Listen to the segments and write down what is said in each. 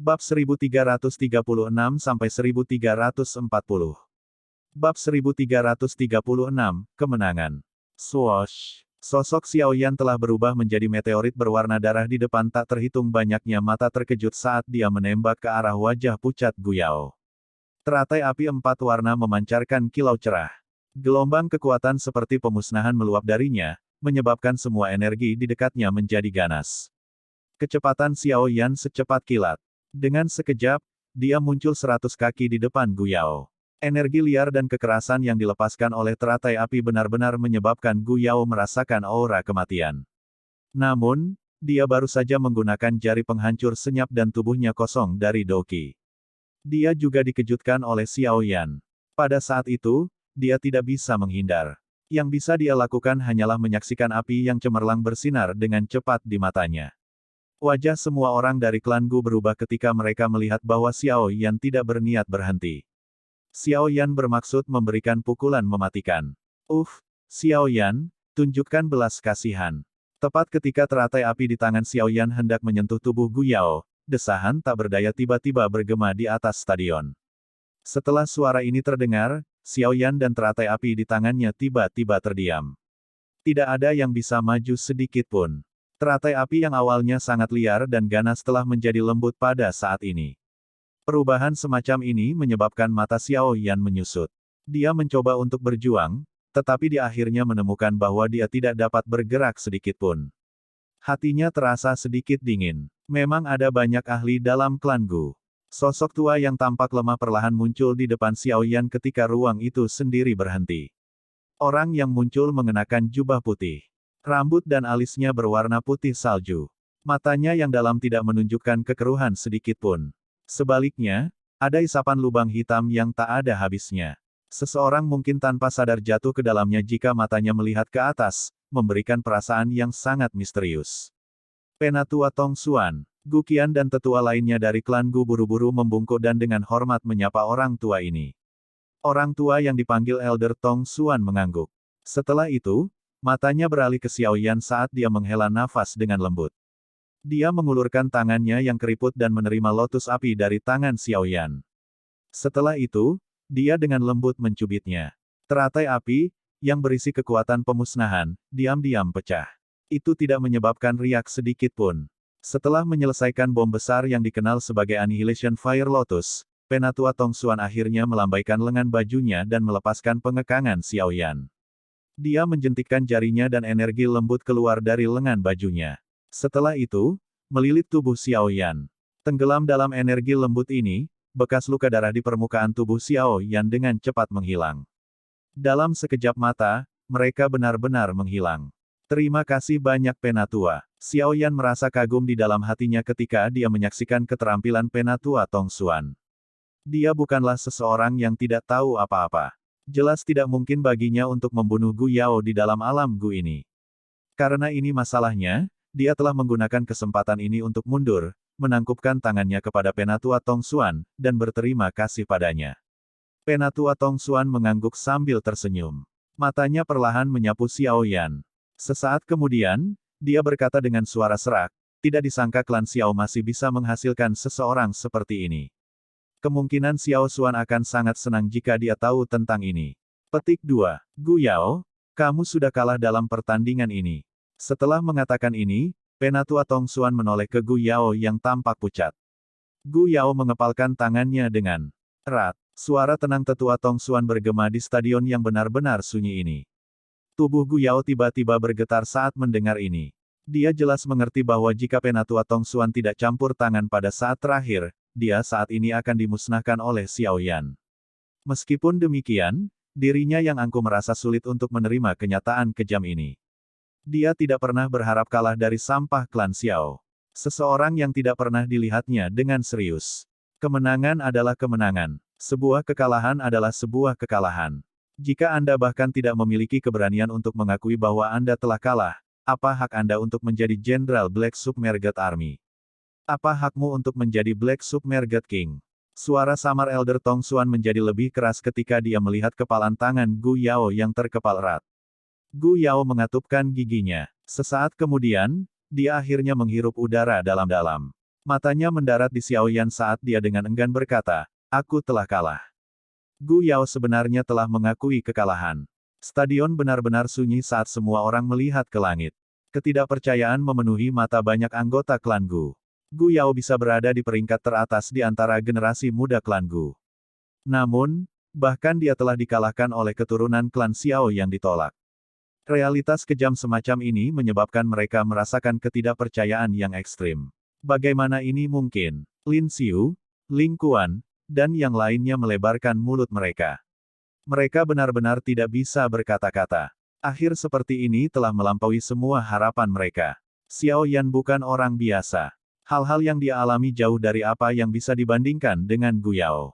Bab 1336-1340. Bab 1336, Kemenangan. Swoosh! Sosok Xiaoyan telah berubah menjadi meteorit berwarna darah di depan tak terhitung banyaknya mata terkejut saat dia menembak ke arah wajah pucat Guyao. Teratai api 4 warna memancarkan kilau cerah. Gelombang kekuatan seperti pemusnahan meluap darinya, menyebabkan semua energi di dekatnya menjadi ganas. Kecepatan Xiaoyan secepat kilat. Dengan sekejap, dia muncul 100 kaki di depan Guyao. Energi liar dan kekerasan yang dilepaskan oleh teratai api benar-benar menyebabkan Guyao merasakan aura kematian. Namun, dia baru saja menggunakan jari penghancur senyap dan tubuhnya kosong dari Doqi. Dia juga dikejutkan oleh Xiaoyan. Pada saat itu, dia tidak bisa menghindar. Yang bisa dia lakukan hanyalah menyaksikan api yang cemerlang bersinar dengan cepat di matanya. Wajah semua orang dari klan Gu berubah ketika mereka melihat bahwa Xiaoyan tidak berniat berhenti. Xiaoyan bermaksud memberikan pukulan mematikan. Xiaoyan, tunjukkan belas kasihan. Tepat ketika teratai api di tangan Xiaoyan hendak menyentuh tubuh Guyao, desahan tak berdaya tiba-tiba bergema di atas stadion. Setelah suara ini terdengar, Xiaoyan dan teratai api di tangannya tiba-tiba terdiam. Tidak ada yang bisa maju sedikit pun. Teratai api yang awalnya sangat liar dan ganas telah menjadi lembut pada saat ini. Perubahan semacam ini menyebabkan mata Xiaoyan menyusut. Dia mencoba untuk berjuang, tetapi di akhirnya menemukan bahwa dia tidak dapat bergerak sedikit pun. Hatinya terasa sedikit dingin. Memang ada banyak ahli dalam klan Gu. Sosok tua yang tampak lemah perlahan muncul di depan Xiaoyan ketika ruang itu sendiri berhenti. Orang yang muncul mengenakan jubah putih. Rambut dan alisnya berwarna putih salju. Matanya yang dalam tidak menunjukkan kekeruhan sedikit pun. Sebaliknya, ada isapan lubang hitam yang tak ada habisnya. Seseorang mungkin tanpa sadar jatuh ke dalamnya jika matanya melihat ke atas, memberikan perasaan yang sangat misterius. Penatua Tong Xuan, Guqian dan tetua lainnya dari klan Gu buru-buru membungkuk dan dengan hormat menyapa orang tua ini. Orang tua yang dipanggil Elder Tong Xuan mengangguk. Setelah itu, matanya beralih ke Xiaoyan saat dia menghela nafas dengan lembut. Dia mengulurkan tangannya yang keriput dan menerima lotus api dari tangan Xiaoyan. Setelah itu, dia dengan lembut mencubitnya. Teratai api, yang berisi kekuatan pemusnahan, diam-diam pecah. Itu tidak menyebabkan riak sedikit pun. Setelah menyelesaikan bom besar yang dikenal sebagai Annihilation Fire Lotus, Penatua Tong Xuan akhirnya melambaikan lengan bajunya dan melepaskan pengekangan Xiaoyan. Dia menjentikkan jarinya dan energi lembut keluar dari lengan bajunya. Setelah itu, melilit tubuh Xiaoyan. Tenggelam dalam energi lembut ini, bekas luka darah di permukaan tubuh Xiaoyan dengan cepat menghilang. Dalam sekejap mata, mereka benar-benar menghilang. Terima kasih banyak Penatua. Xiaoyan merasa kagum di dalam hatinya ketika dia menyaksikan keterampilan Penatua Tong Xuan. Dia bukanlah seseorang yang tidak tahu apa-apa. Jelas tidak mungkin baginya untuk membunuh Guyao di dalam alam Gu ini. Karena ini masalahnya, dia telah menggunakan kesempatan ini untuk mundur, menangkupkan tangannya kepada Penatua Tong Xuan, dan berterima kasih padanya. Penatua Tong Xuan mengangguk sambil tersenyum. Matanya perlahan menyapu Xiaoyan. Sesaat kemudian, dia berkata dengan suara serak, tidak disangka klan Xiao masih bisa menghasilkan seseorang seperti ini. Kemungkinan Xiao Xuan akan sangat senang jika dia tahu tentang ini. Petik 2. Guyao, kamu sudah kalah dalam pertandingan ini. Setelah mengatakan ini, Penatua Tong Xuan menoleh ke Guyao yang tampak pucat. Guyao mengepalkan tangannya dengan erat. Suara tenang tetua Tong Xuan bergema di stadion yang benar-benar sunyi ini. Tubuh Guyao tiba-tiba bergetar saat mendengar ini. Dia jelas mengerti bahwa jika Penatua Tong Xuan tidak campur tangan pada saat terakhir, dia saat ini akan dimusnahkan oleh Xiaoyan. Meskipun demikian, dirinya yang angkuh merasa sulit untuk menerima kenyataan kejam ini. Dia tidak pernah berharap kalah dari sampah klan Xiao. Seseorang yang tidak pernah dilihatnya dengan serius. Kemenangan adalah kemenangan. Sebuah kekalahan adalah sebuah kekalahan. Jika Anda bahkan tidak memiliki keberanian untuk mengakui bahwa Anda telah kalah, apa hak Anda untuk menjadi Jenderal Black Submerged Army? Apa hakmu untuk menjadi Black Submerged King? Suara samar Elder Tong Xuan menjadi lebih keras ketika dia melihat kepalan tangan Gu Yao yang terkepal erat. Gu Yao mengatupkan giginya. Sesaat kemudian, dia akhirnya menghirup udara dalam-dalam. Matanya mendarat di Xiao Yan saat dia dengan enggan berkata, aku telah kalah. Gu Yao sebenarnya telah mengakui kekalahan. Stadion benar-benar sunyi saat semua orang melihat ke langit. Ketidakpercayaan memenuhi mata banyak anggota klan Gu. Gu Yao bisa berada di peringkat teratas di antara generasi muda klan Gu. Namun, bahkan dia telah dikalahkan oleh keturunan klan Xiao yang ditolak. Realitas kejam semacam ini menyebabkan mereka merasakan ketidakpercayaan yang ekstrim. Bagaimana ini mungkin? Lin Xiu, Ling Kuan, dan yang lainnya melebarkan mulut mereka. Mereka benar-benar tidak bisa berkata-kata. Akhir seperti ini telah melampaui semua harapan mereka. Xiao Yan bukan orang biasa. Hal-hal yang dia alami jauh dari apa yang bisa dibandingkan dengan Gu Yao.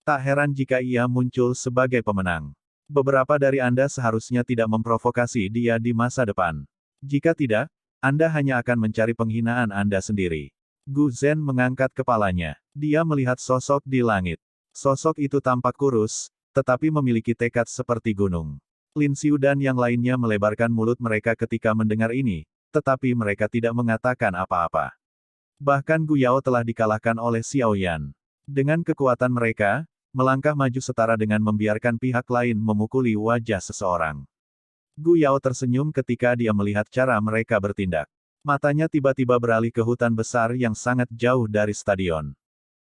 Tak heran jika ia muncul sebagai pemenang. Beberapa dari Anda seharusnya tidak memprovokasi dia di masa depan. Jika tidak, Anda hanya akan mencari penghinaan Anda sendiri. Gu Zhen mengangkat kepalanya. Dia melihat sosok di langit. Sosok itu tampak kurus, tetapi memiliki tekad seperti gunung. Lin Xiu dan yang lainnya melebarkan mulut mereka ketika mendengar ini, tetapi mereka tidak mengatakan apa-apa. Bahkan Gu Yao telah dikalahkan oleh Xiao Yan. Dengan kekuatan mereka, melangkah maju setara dengan membiarkan pihak lain memukuli wajah seseorang. Gu Yao tersenyum ketika dia melihat cara mereka bertindak. Matanya tiba-tiba beralih ke hutan besar yang sangat jauh dari stadion.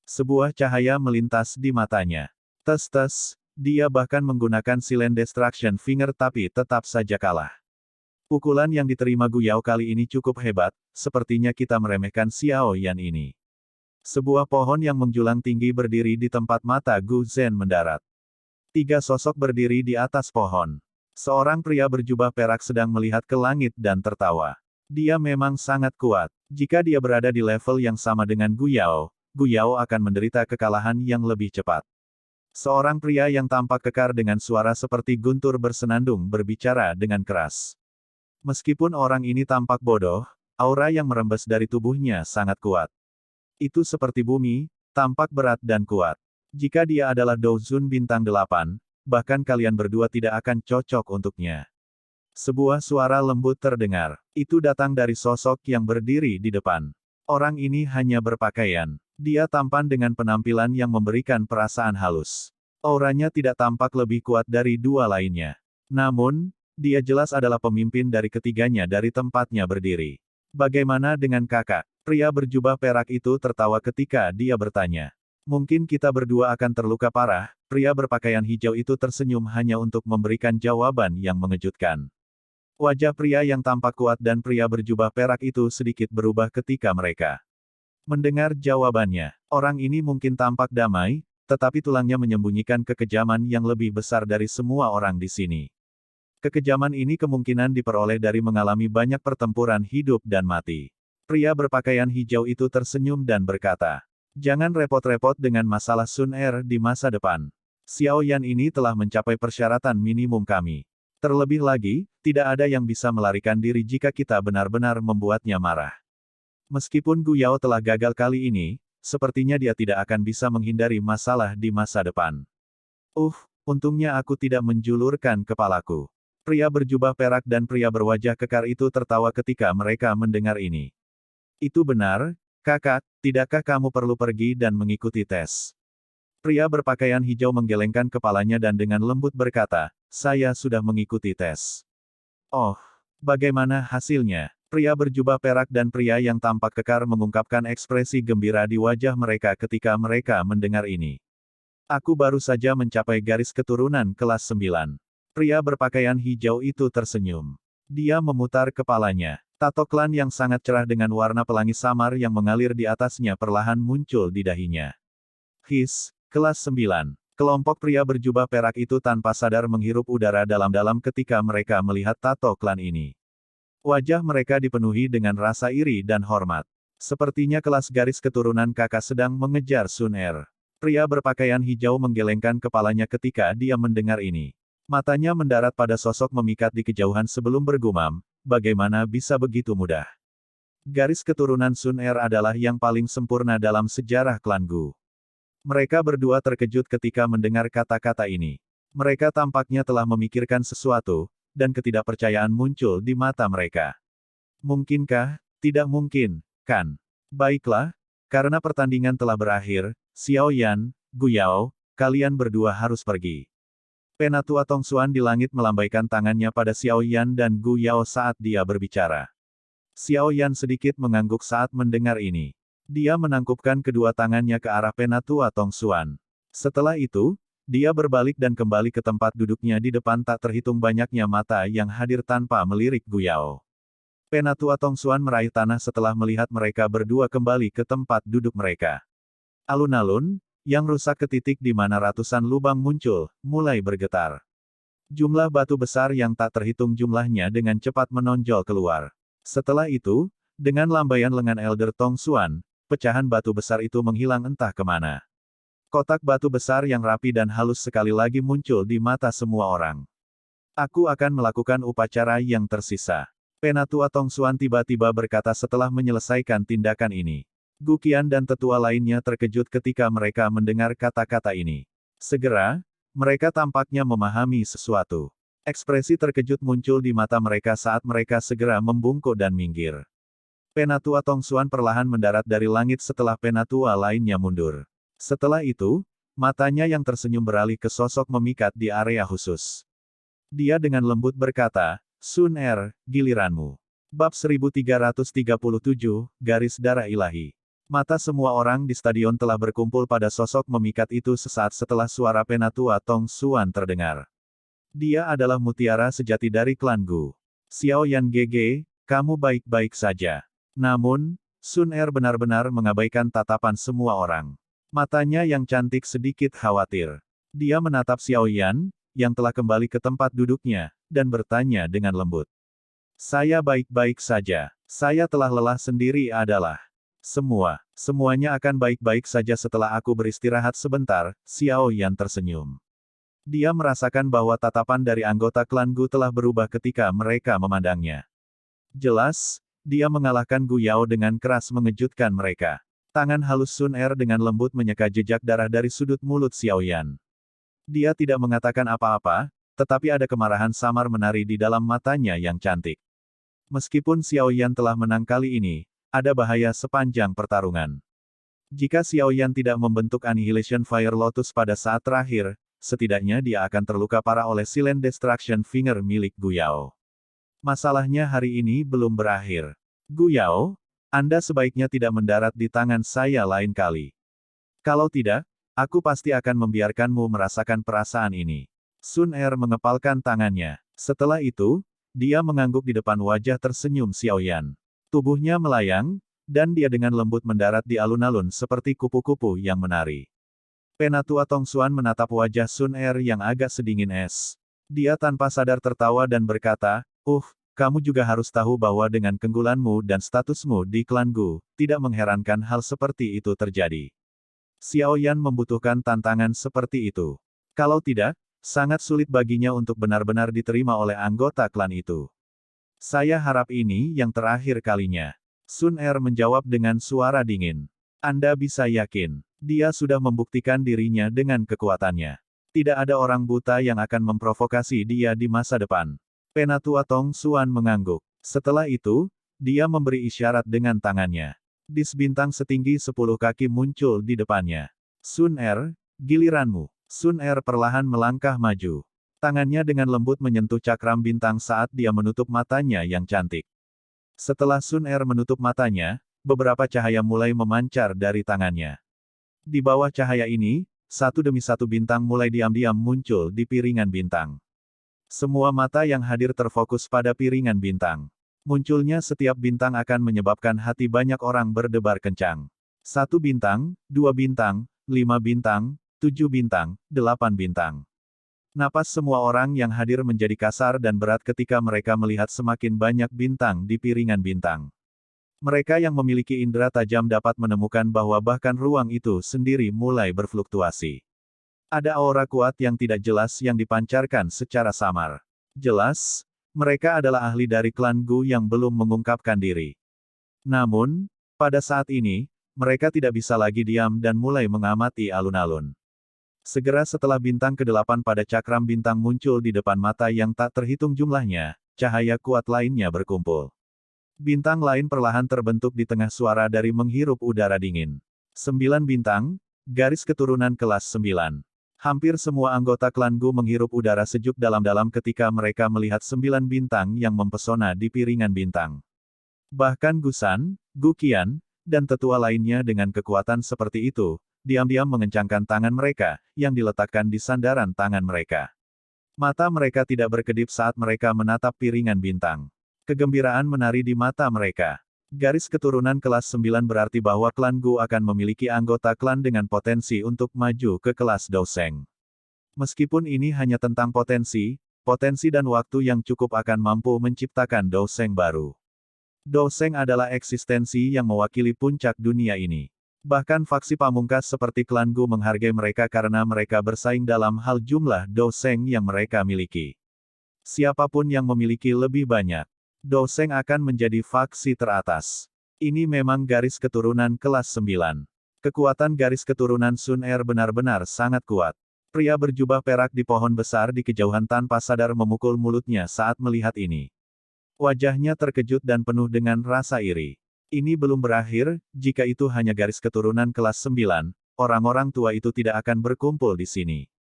Sebuah cahaya melintas di matanya. Tes-tes, dia bahkan menggunakan Silent Destruction Finger tapi tetap saja kalah. Pukulan yang diterima Gu Yao kali ini cukup hebat, sepertinya kita meremehkan Xiao Yan ini. Sebuah pohon yang menjulang tinggi berdiri di tempat mata Gu Zhen mendarat. 3 sosok berdiri di atas pohon. Seorang pria berjubah perak sedang melihat ke langit dan tertawa. Dia memang sangat kuat. Jika dia berada di level yang sama dengan Gu Yao akan menderita kekalahan yang lebih cepat. Seorang pria yang tampak kekar dengan suara seperti guntur bersenandung berbicara dengan keras. Meskipun orang ini tampak bodoh, aura yang merembes dari tubuhnya sangat kuat. Itu seperti bumi, tampak berat dan kuat. Jika dia adalah Douzun bintang 8, bahkan kalian berdua tidak akan cocok untuknya. Sebuah suara lembut terdengar. Itu datang dari sosok yang berdiri di depan. Orang ini hanya berpakaian. Dia tampan dengan penampilan yang memberikan perasaan halus. Auranya tidak tampak lebih kuat dari 2 lainnya. Namun, dia jelas adalah pemimpin dari ketiganya dari tempatnya berdiri. Bagaimana dengan kakak? Pria berjubah perak itu tertawa ketika dia bertanya. Mungkin kita berdua akan terluka parah. Pria berpakaian hijau itu tersenyum hanya untuk memberikan jawaban yang mengejutkan. Wajah pria yang tampak kuat dan pria berjubah perak itu sedikit berubah ketika mereka mendengar jawabannya. Orang ini mungkin tampak damai, tetapi tulangnya menyembunyikan kekejaman yang lebih besar dari semua orang di sini. Kekejaman ini kemungkinan diperoleh dari mengalami banyak pertempuran hidup dan mati. Pria berpakaian hijau itu tersenyum dan berkata, jangan repot-repot dengan masalah Sun Er di masa depan. Xiao Yan ini telah mencapai persyaratan minimum kami. Terlebih lagi, tidak ada yang bisa melarikan diri jika kita benar-benar membuatnya marah. Meskipun Gu Yao telah gagal kali ini, sepertinya dia tidak akan bisa menghindari masalah di masa depan. Untungnya aku tidak menjulurkan kepalaku. Pria berjubah perak dan pria berwajah kekar itu tertawa ketika mereka mendengar ini. Itu benar, kakak, tidakkah kamu perlu pergi dan mengikuti tes? Pria berpakaian hijau menggelengkan kepalanya dan dengan lembut berkata, saya sudah mengikuti tes. Oh, bagaimana hasilnya? Pria berjubah perak dan pria yang tampak kekar mengungkapkan ekspresi gembira di wajah mereka ketika mereka mendengar ini. Aku baru saja mencapai garis keturunan kelas 9. Pria berpakaian hijau itu tersenyum. Dia memutar kepalanya. Tato klan yang sangat cerah dengan warna pelangi samar yang mengalir di atasnya perlahan muncul di dahinya. Kelas 9. Kelompok pria berjubah perak itu tanpa sadar menghirup udara dalam-dalam ketika mereka melihat tato klan ini. Wajah mereka dipenuhi dengan rasa iri dan hormat. Sepertinya kelas garis keturunan kakak sedang mengejar Sun Er. Pria berpakaian hijau menggelengkan kepalanya ketika dia mendengar ini. Matanya mendarat pada sosok memikat di kejauhan sebelum bergumam, bagaimana bisa begitu mudah? Garis keturunan Sun Er adalah yang paling sempurna dalam sejarah klan Gu. Mereka berdua terkejut ketika mendengar kata-kata ini. Mereka tampaknya telah memikirkan sesuatu, dan ketidakpercayaan muncul di mata mereka. Mungkinkah? Tidak mungkin, kan? Baiklah, karena pertandingan telah berakhir, Xiao Yan, Gu Yao, kalian berdua harus pergi. Penatua Tongxuan di langit melambaikan tangannya pada Xiao Yan dan Gu Yao saat dia berbicara. Xiao Yan sedikit mengangguk saat mendengar ini. Dia menangkupkan kedua tangannya ke arah Penatua Tongxuan. Setelah itu, dia berbalik dan kembali ke tempat duduknya di depan tak terhitung banyaknya mata yang hadir tanpa melirik Gu Yao. Penatua Tongxuan meraih tanah setelah melihat mereka berdua kembali ke tempat duduk mereka. Alun-alun, yang rusak ke titik di mana ratusan lubang muncul, mulai bergetar. Jumlah batu besar yang tak terhitung jumlahnya dengan cepat menonjol keluar. Setelah itu, dengan lambaian lengan Elder Tongxuan, pecahan batu besar itu menghilang entah kemana. Kotak batu besar yang rapi dan halus sekali lagi muncul di mata semua orang. Aku akan melakukan upacara yang tersisa. Penatua Tongxuan tiba-tiba berkata setelah menyelesaikan tindakan ini. Gu Qian dan tetua lainnya terkejut ketika mereka mendengar kata-kata ini. Segera, mereka tampaknya memahami sesuatu. Ekspresi terkejut muncul di mata mereka saat mereka segera membungkuk dan minggir. Penatua Tongxuan perlahan mendarat dari langit setelah penatua lainnya mundur. Setelah itu, matanya yang tersenyum beralih ke sosok memikat di area khusus. Dia dengan lembut berkata, Sun Er, giliranmu. Bab 1337, Garis Darah Ilahi. Mata semua orang di stadion telah berkumpul pada sosok memikat itu sesaat setelah suara Penatua Tongxuan terdengar. Dia adalah mutiara sejati dari klan Gu. Xiao Yan GG, kamu baik-baik saja. Namun, Sun Er benar-benar mengabaikan tatapan semua orang. Matanya yang cantik sedikit khawatir. Dia menatap Xiao Yan, yang telah kembali ke tempat duduknya, dan bertanya dengan lembut. Saya baik-baik saja. Saya telah lelah sendiri adalah. Semuanya akan baik-baik saja setelah aku beristirahat sebentar, Xiao Yan tersenyum. Dia merasakan bahwa tatapan dari anggota klan Gu telah berubah ketika mereka memandangnya. Jelas, dia mengalahkan Gu Yao dengan keras mengejutkan mereka. Tangan halus Sun Er dengan lembut menyeka jejak darah dari sudut mulut Xiao Yan. Dia tidak mengatakan apa-apa, tetapi ada kemarahan samar menari di dalam matanya yang cantik. Meskipun Xiao Yan telah menang kali ini, ada bahaya sepanjang pertarungan. Jika Xiao Yan tidak membentuk Annihilation Fire Lotus pada saat terakhir, setidaknya dia akan terluka parah oleh Silent Destruction Finger milik Gu Yao. Masalahnya hari ini belum berakhir. Gu Yao, Anda sebaiknya tidak mendarat di tangan saya lain kali. Kalau tidak, aku pasti akan membiarkanmu merasakan perasaan ini. Sun Er mengepalkan tangannya. Setelah itu, dia mengangguk di depan wajah tersenyum Xiao Yan. Tubuhnya melayang, dan dia dengan lembut mendarat di alun-alun seperti kupu-kupu yang menari. Penatua Tongxuan menatap wajah Sun Er yang agak sedingin es. Dia tanpa sadar tertawa dan berkata, kamu juga harus tahu bahwa dengan keunggulanmu dan statusmu di klan Gu, tidak mengherankan hal seperti itu terjadi. Xiao Yan membutuhkan tantangan seperti itu. Kalau tidak, sangat sulit baginya untuk benar-benar diterima oleh anggota klan itu. Saya harap ini yang terakhir kalinya. Sun Er menjawab dengan suara dingin. Anda bisa yakin, dia sudah membuktikan dirinya dengan kekuatannya. Tidak ada orang buta yang akan memprovokasi dia di masa depan. Penatua Tongxuan mengangguk. Setelah itu, dia memberi isyarat dengan tangannya. Dis bintang setinggi 10 kaki muncul di depannya. Sun Er, giliranmu. Sun Er perlahan melangkah maju. Tangannya dengan lembut menyentuh cakram bintang saat dia menutup matanya yang cantik. Setelah Sun Er menutup matanya, beberapa cahaya mulai memancar dari tangannya. Di bawah cahaya ini, satu demi satu bintang mulai diam-diam muncul di piringan bintang. Semua mata yang hadir terfokus pada piringan bintang. Munculnya setiap bintang akan menyebabkan hati banyak orang berdebar kencang. 1 bintang, 2 bintang, 5 bintang, 7 bintang, 8 bintang. Napas semua orang yang hadir menjadi kasar dan berat ketika mereka melihat semakin banyak bintang di piringan bintang. Mereka yang memiliki indera tajam dapat menemukan bahwa bahkan ruang itu sendiri mulai berfluktuasi. Ada aura kuat yang tidak jelas yang dipancarkan secara samar. Jelas, mereka adalah ahli dari klan Gu yang belum mengungkapkan diri. Namun, pada saat ini, mereka tidak bisa lagi diam dan mulai mengamati alun-alun. Segera setelah bintang ke-8 pada cakram bintang muncul di depan mata yang tak terhitung jumlahnya, cahaya kuat lainnya berkumpul. Bintang lain perlahan terbentuk di tengah suara dari menghirup udara dingin. 9 bintang, garis keturunan kelas 9. Hampir semua anggota klan Gu menghirup udara sejuk dalam-dalam ketika mereka melihat 9 bintang yang mempesona di piringan bintang. Bahkan Gusan, Gu Qian, dan tetua lainnya dengan kekuatan seperti itu, diam-diam mengencangkan tangan mereka, yang diletakkan di sandaran tangan mereka. Mata mereka tidak berkedip saat mereka menatap piringan bintang. Kegembiraan menari di mata mereka. Garis keturunan kelas 9 berarti bahwa klan Gu akan memiliki anggota klan dengan potensi untuk maju ke kelas Douseng. Meskipun ini hanya tentang potensi dan waktu yang cukup akan mampu menciptakan Douseng baru. Douseng adalah eksistensi yang mewakili puncak dunia ini. Bahkan faksi pamungkas seperti klan Gu menghargai mereka karena mereka bersaing dalam hal jumlah Douseng yang mereka miliki. Siapapun yang memiliki lebih banyak, Douseng akan menjadi faksi teratas. Ini memang garis keturunan kelas 9. Kekuatan garis keturunan Sun Er benar-benar sangat kuat. Pria berjubah perak di pohon besar di kejauhan tanpa sadar memukul mulutnya saat melihat ini. Wajahnya terkejut dan penuh dengan rasa iri. Ini belum berakhir, jika itu hanya garis keturunan kelas 9, orang-orang tua itu tidak akan berkumpul di sini.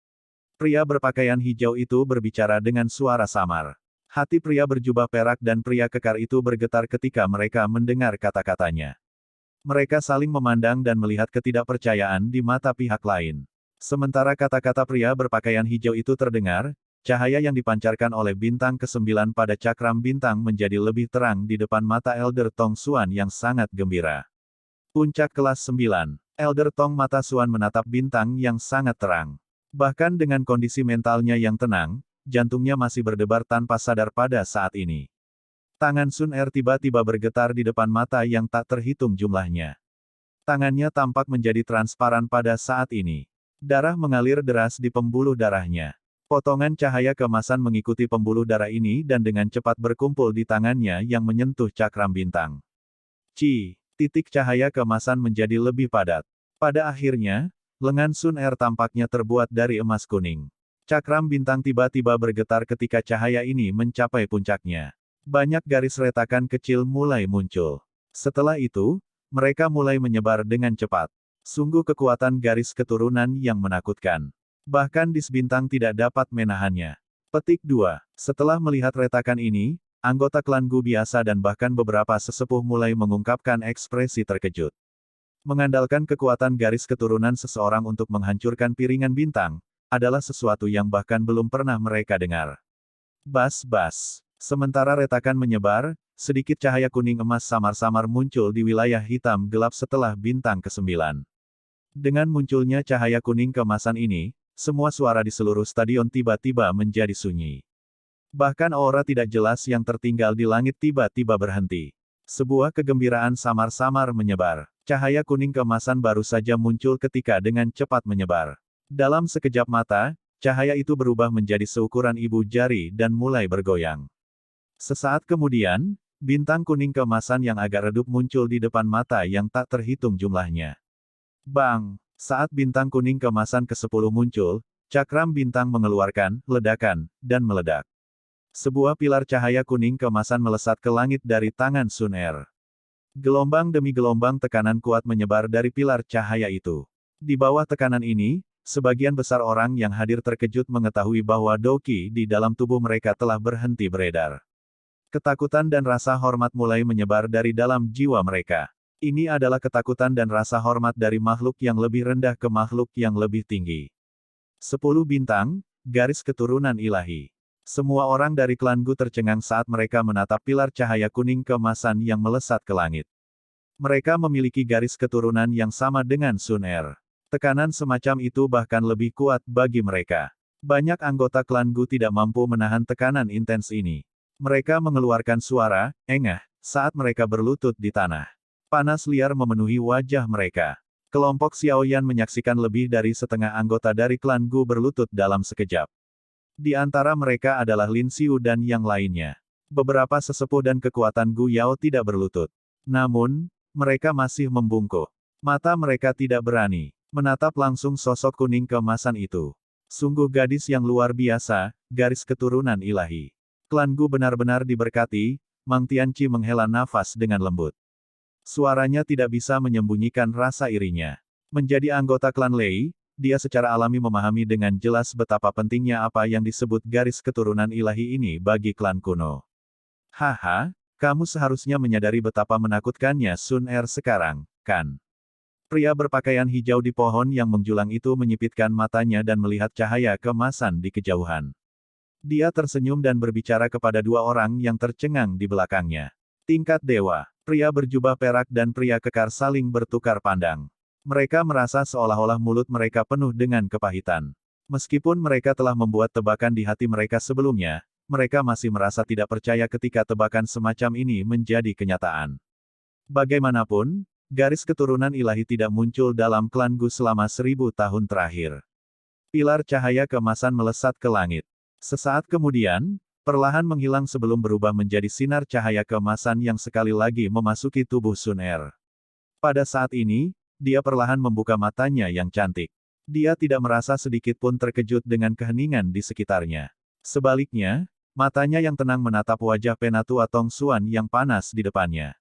Pria berpakaian hijau itu berbicara dengan suara samar. Hati pria berjubah perak dan pria kekar itu bergetar ketika mereka mendengar kata-katanya. Mereka saling memandang dan melihat ketidakpercayaan di mata pihak lain. Sementara kata-kata pria berpakaian hijau itu terdengar, cahaya yang dipancarkan oleh bintang ke-9 pada cakram bintang menjadi lebih terang di depan mata Elder Tong Xuan yang sangat gembira. Puncak kelas 9. Elder Tong Mata Xuan menatap bintang yang sangat terang. Bahkan dengan kondisi mentalnya yang tenang, jantungnya masih berdebar tanpa sadar pada saat ini. Tangan Sun Er tiba-tiba bergetar di depan mata yang tak terhitung jumlahnya. Tangannya tampak menjadi transparan pada saat ini. Darah mengalir deras di pembuluh darahnya. Potongan cahaya keemasan mengikuti pembuluh darah ini dan dengan cepat berkumpul di tangannya yang menyentuh cakram bintang. Titik cahaya keemasan menjadi lebih padat. Pada akhirnya, lengan Sun Er tampaknya terbuat dari emas kuning. Cakram bintang tiba-tiba bergetar ketika cahaya ini mencapai puncaknya. Banyak garis retakan kecil mulai muncul. Setelah itu, mereka mulai menyebar dengan cepat. Sungguh kekuatan garis keturunan yang menakutkan. Bahkan dis bintang tidak dapat menahannya. Petik 2. Setelah melihat retakan ini, anggota klan Gu biasa dan bahkan beberapa sesepuh mulai mengungkapkan ekspresi terkejut. Mengandalkan kekuatan garis keturunan seseorang untuk menghancurkan piringan bintang, adalah sesuatu yang bahkan belum pernah mereka dengar. Bas-bas. Sementara retakan menyebar, sedikit cahaya kuning emas samar-samar muncul di wilayah hitam gelap setelah bintang ke-9. Dengan munculnya cahaya kuning keemasan ini, semua suara di seluruh stadion tiba-tiba menjadi sunyi. Bahkan aura tidak jelas yang tertinggal di langit tiba-tiba berhenti. Sebuah kegembiraan samar-samar menyebar. Cahaya kuning keemasan baru saja muncul ketika dengan cepat menyebar. Dalam sekejap mata, cahaya itu berubah menjadi seukuran ibu jari dan mulai bergoyang. Sesaat kemudian, bintang kuning keemasan yang agak redup muncul di depan mata yang tak terhitung jumlahnya. Bang! Saat bintang kuning keemasan ke-10 muncul, cakram bintang mengeluarkan ledakan dan meledak. Sebuah pilar cahaya kuning keemasan melesat ke langit dari tangan Sun Er. Gelombang demi gelombang tekanan kuat menyebar dari pilar cahaya itu. Di bawah tekanan ini, sebagian besar orang yang hadir terkejut mengetahui bahwa Doqi di dalam tubuh mereka telah berhenti beredar. Ketakutan dan rasa hormat mulai menyebar dari dalam jiwa mereka. Ini adalah ketakutan dan rasa hormat dari makhluk yang lebih rendah ke makhluk yang lebih tinggi. 10 bintang, garis keturunan ilahi. Semua orang dari klan Gu tercengang saat mereka menatap pilar cahaya kuning keemasan yang melesat ke langit. Mereka memiliki garis keturunan yang sama dengan Sun Er. Tekanan semacam itu bahkan lebih kuat bagi mereka. Banyak anggota klan Gu tidak mampu menahan tekanan intens ini. Mereka mengeluarkan suara engah saat mereka berlutut di tanah. Panas liar memenuhi wajah mereka. Kelompok Xiaoyan menyaksikan lebih dari setengah anggota dari klan Gu berlutut dalam sekejap. Di antara mereka adalah Lin Xiu dan yang lainnya. Beberapa sesepuh dan kekuatan Gu Yao tidak berlutut. Namun, mereka masih membungkuk. Mata mereka tidak berani menatap langsung sosok kuning keemasan itu. Sungguh gadis yang luar biasa, garis keturunan ilahi. Klan Gu benar-benar diberkati, Mang Tianqi menghela nafas dengan lembut. Suaranya tidak bisa menyembunyikan rasa irinya. Menjadi anggota klan Lei, dia secara alami memahami dengan jelas betapa pentingnya apa yang disebut garis keturunan ilahi ini bagi klan kuno. Haha, kamu seharusnya menyadari betapa menakutkannya Sun Er sekarang, kan? Pria berpakaian hijau di pohon yang menjulang itu menyipitkan matanya dan melihat cahaya keemasan di kejauhan. Dia tersenyum dan berbicara kepada dua orang yang tercengang di belakangnya. Tingkat dewa, pria berjubah perak dan pria kekar saling bertukar pandang. Mereka merasa seolah-olah mulut mereka penuh dengan kepahitan. Meskipun mereka telah membuat tebakan di hati mereka sebelumnya, mereka masih merasa tidak percaya ketika tebakan semacam ini menjadi kenyataan. Bagaimanapun, garis keturunan ilahi tidak muncul dalam klan Gu selama 1000 tahun terakhir. Pilar cahaya keemasan melesat ke langit. Sesaat kemudian, perlahan menghilang sebelum berubah menjadi sinar cahaya keemasan yang sekali lagi memasuki tubuh Sun Er. Pada saat ini, dia perlahan membuka matanya yang cantik. Dia tidak merasa sedikit pun terkejut dengan keheningan di sekitarnya. Sebaliknya, matanya yang tenang menatap wajah Penatua Tong Xuan yang panas di depannya.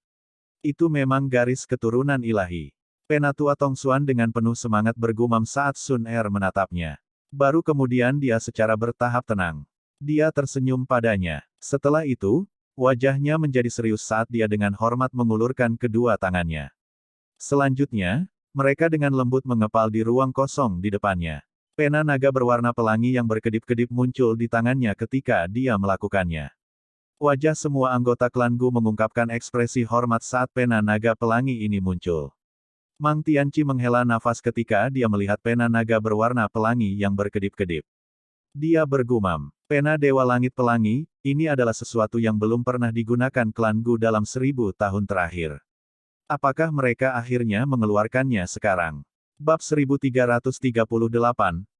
Itu memang garis keturunan ilahi. Penatua Tong Xuan dengan penuh semangat bergumam saat Sun Er menatapnya. Baru kemudian dia secara bertahap tenang. Dia tersenyum padanya. Setelah itu, wajahnya menjadi serius saat dia dengan hormat mengulurkan kedua tangannya. Selanjutnya, mereka dengan lembut mengepal di ruang kosong di depannya. Pena naga berwarna pelangi yang berkedip-kedip muncul di tangannya ketika dia melakukannya. Wajah semua anggota klan Gu mengungkapkan ekspresi hormat saat pena naga pelangi ini muncul. Mang Tianqi menghela nafas ketika dia melihat pena naga berwarna pelangi yang berkedip-kedip. Dia bergumam, pena Dewa Langit Pelangi, ini adalah sesuatu yang belum pernah digunakan klan Gu dalam 1000 tahun terakhir. Apakah mereka akhirnya mengeluarkannya sekarang? Bab 1338,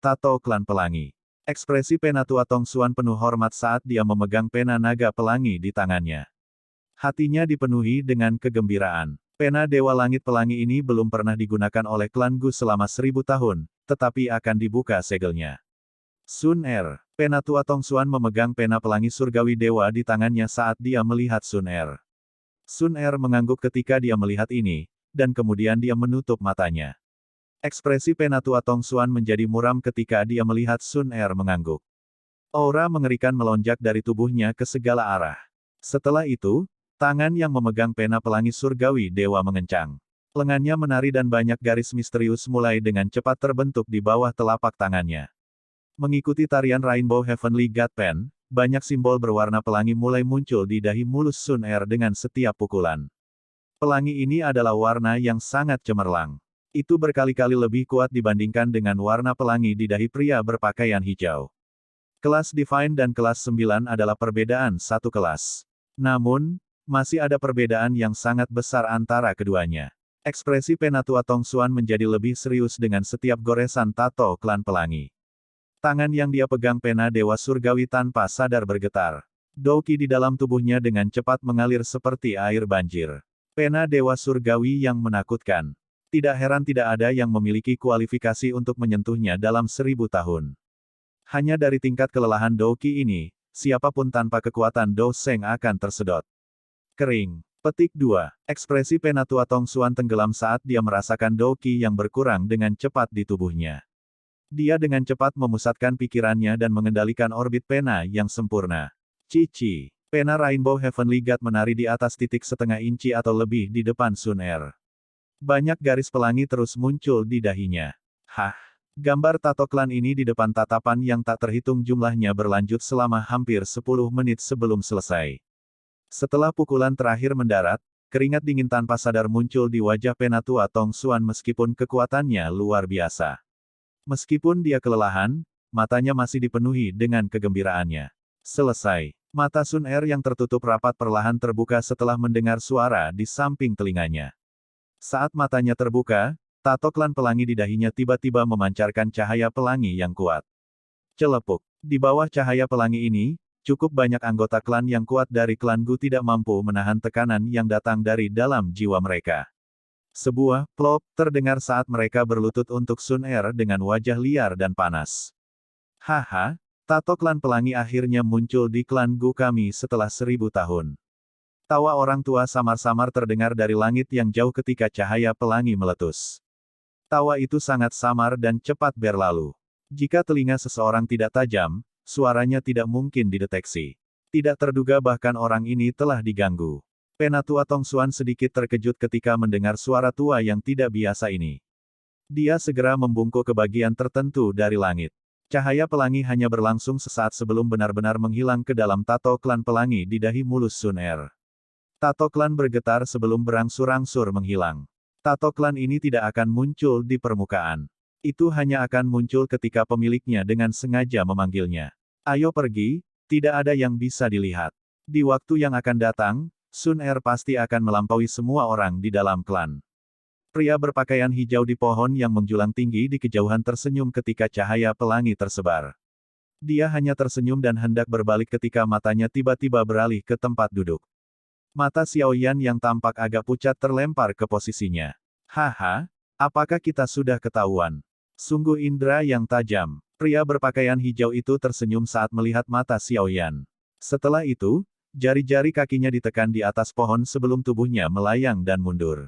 Tato Klan Pelangi. Ekspresi Penatua Tong Xuan penuh hormat saat dia memegang pena naga pelangi di tangannya. Hatinya dipenuhi dengan kegembiraan. Pena Dewa Langit Pelangi ini belum pernah digunakan oleh klan Gu selama 1000 tahun, tetapi akan dibuka segelnya. Sun Er, Penatua Tong Xuan memegang pena pelangi surgawi dewa di tangannya saat dia melihat Sun Er. Sun Er mengangguk ketika dia melihat ini, dan kemudian dia menutup matanya. Ekspresi Penatua Tong Xuan menjadi muram ketika dia melihat Sun Er mengangguk. Aura mengerikan melonjak dari tubuhnya ke segala arah. Setelah itu, tangan yang memegang pena pelangi surgawi dewa mengencang. Lengannya menari dan banyak garis misterius mulai dengan cepat terbentuk di bawah telapak tangannya. Mengikuti tarian Rainbow Heavenly God Pen, banyak simbol berwarna pelangi mulai muncul di dahi mulus Sun Er dengan setiap pukulan. Pelangi ini adalah warna yang sangat cemerlang. Itu berkali-kali lebih kuat dibandingkan dengan warna pelangi di dahi pria berpakaian hijau. Kelas Divine dan kelas 9 adalah perbedaan satu kelas. Namun, masih ada perbedaan yang sangat besar antara keduanya. Ekspresi Penatua Tong Xuan menjadi lebih serius dengan setiap goresan tato klan pelangi. Tangan yang dia pegang pena Dewa Surgawi tanpa sadar bergetar. Douqi di dalam tubuhnya dengan cepat mengalir seperti air banjir. Pena Dewa Surgawi yang menakutkan. Tidak heran tidak ada yang memiliki kualifikasi untuk menyentuhnya dalam 1000 tahun. Hanya dari tingkat kelelahan Douqi ini, siapapun tanpa kekuatan Dou Sheng akan tersedot. Kering. Petik 2. Ekspresi Penatua Tong Xuan tenggelam saat dia merasakan Douqi yang berkurang dengan cepat di tubuhnya. Dia dengan cepat memusatkan pikirannya dan mengendalikan orbit pena yang sempurna. Cici. Pena Rainbow Heavenly God menari di atas titik setengah inci atau lebih di depan Sun Er. Banyak garis pelangi terus muncul di dahinya. Hah! Gambar tato klan ini di depan tatapan yang tak terhitung jumlahnya berlanjut selama hampir 10 menit sebelum selesai. Setelah pukulan terakhir mendarat, keringat dingin tanpa sadar muncul di wajah Penatua Tong Xuan meskipun kekuatannya luar biasa. Meskipun dia kelelahan, matanya masih dipenuhi dengan kegembiraannya. Selesai. Mata Sun Er yang tertutup rapat perlahan terbuka setelah mendengar suara di samping telinganya. Saat matanya terbuka, tato klan pelangi di dahinya tiba-tiba memancarkan cahaya pelangi yang kuat. Celepuk. Di bawah cahaya pelangi ini, cukup banyak anggota klan yang kuat dari klan Gu tidak mampu menahan tekanan yang datang dari dalam jiwa mereka. Sebuah plop terdengar saat mereka berlutut untuk Sun Er dengan wajah liar dan panas. Haha, tato klan pelangi akhirnya muncul di klan Gu kami setelah 1000 tahun. Tawa orang tua samar-samar terdengar dari langit yang jauh ketika cahaya pelangi meletus. Tawa itu sangat samar dan cepat berlalu. Jika telinga seseorang tidak tajam, suaranya tidak mungkin dideteksi. Tidak terduga bahkan orang ini telah diganggu. Penatua Tongsuan sedikit terkejut ketika mendengar suara tua yang tidak biasa ini. Dia segera membungkuk ke bagian tertentu dari langit. Cahaya pelangi hanya berlangsung sesaat sebelum benar-benar menghilang ke dalam tato klan pelangi di dahi mulus Sun Er. Tato klan bergetar sebelum berangsur-angsur menghilang. Tato klan ini tidak akan muncul di permukaan. Itu hanya akan muncul ketika pemiliknya dengan sengaja memanggilnya. Ayo pergi, tidak ada yang bisa dilihat. Di waktu yang akan datang, Sun Er pasti akan melampaui semua orang di dalam klan. Pria berpakaian hijau di pohon yang menjulang tinggi di kejauhan tersenyum ketika cahaya pelangi tersebar. Dia hanya tersenyum dan hendak berbalik ketika matanya tiba-tiba beralih ke tempat duduk. Mata Xiaoyan yang tampak agak pucat terlempar ke posisinya. Haha, apakah kita sudah ketahuan? Sungguh indera yang tajam. Pria berpakaian hijau itu tersenyum saat melihat mata Xiaoyan. Setelah itu, jari-jari kakinya ditekan di atas pohon sebelum tubuhnya melayang dan mundur.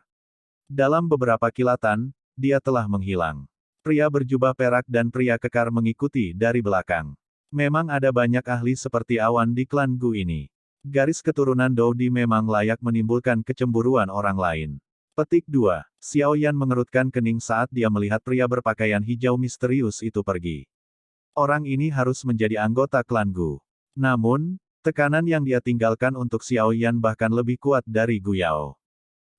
Dalam beberapa kilatan, dia telah menghilang. Pria berjubah perak dan pria kekar mengikuti dari belakang. Memang ada banyak ahli seperti awan di klan Gu ini. Garis keturunan Doudi memang layak menimbulkan kecemburuan orang lain. Petik 2. Xiaoyan mengerutkan kening saat dia melihat pria berpakaian hijau misterius itu pergi. Orang ini harus menjadi anggota klan Gu. Namun, tekanan yang dia tinggalkan untuk Xiaoyan bahkan lebih kuat dari Gu Yao.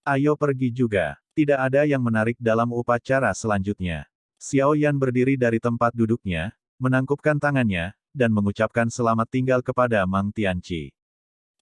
Ayo pergi juga. Tidak ada yang menarik dalam upacara selanjutnya. Xiaoyan berdiri dari tempat duduknya, menangkupkan tangannya, dan mengucapkan selamat tinggal kepada Mang Tianqi.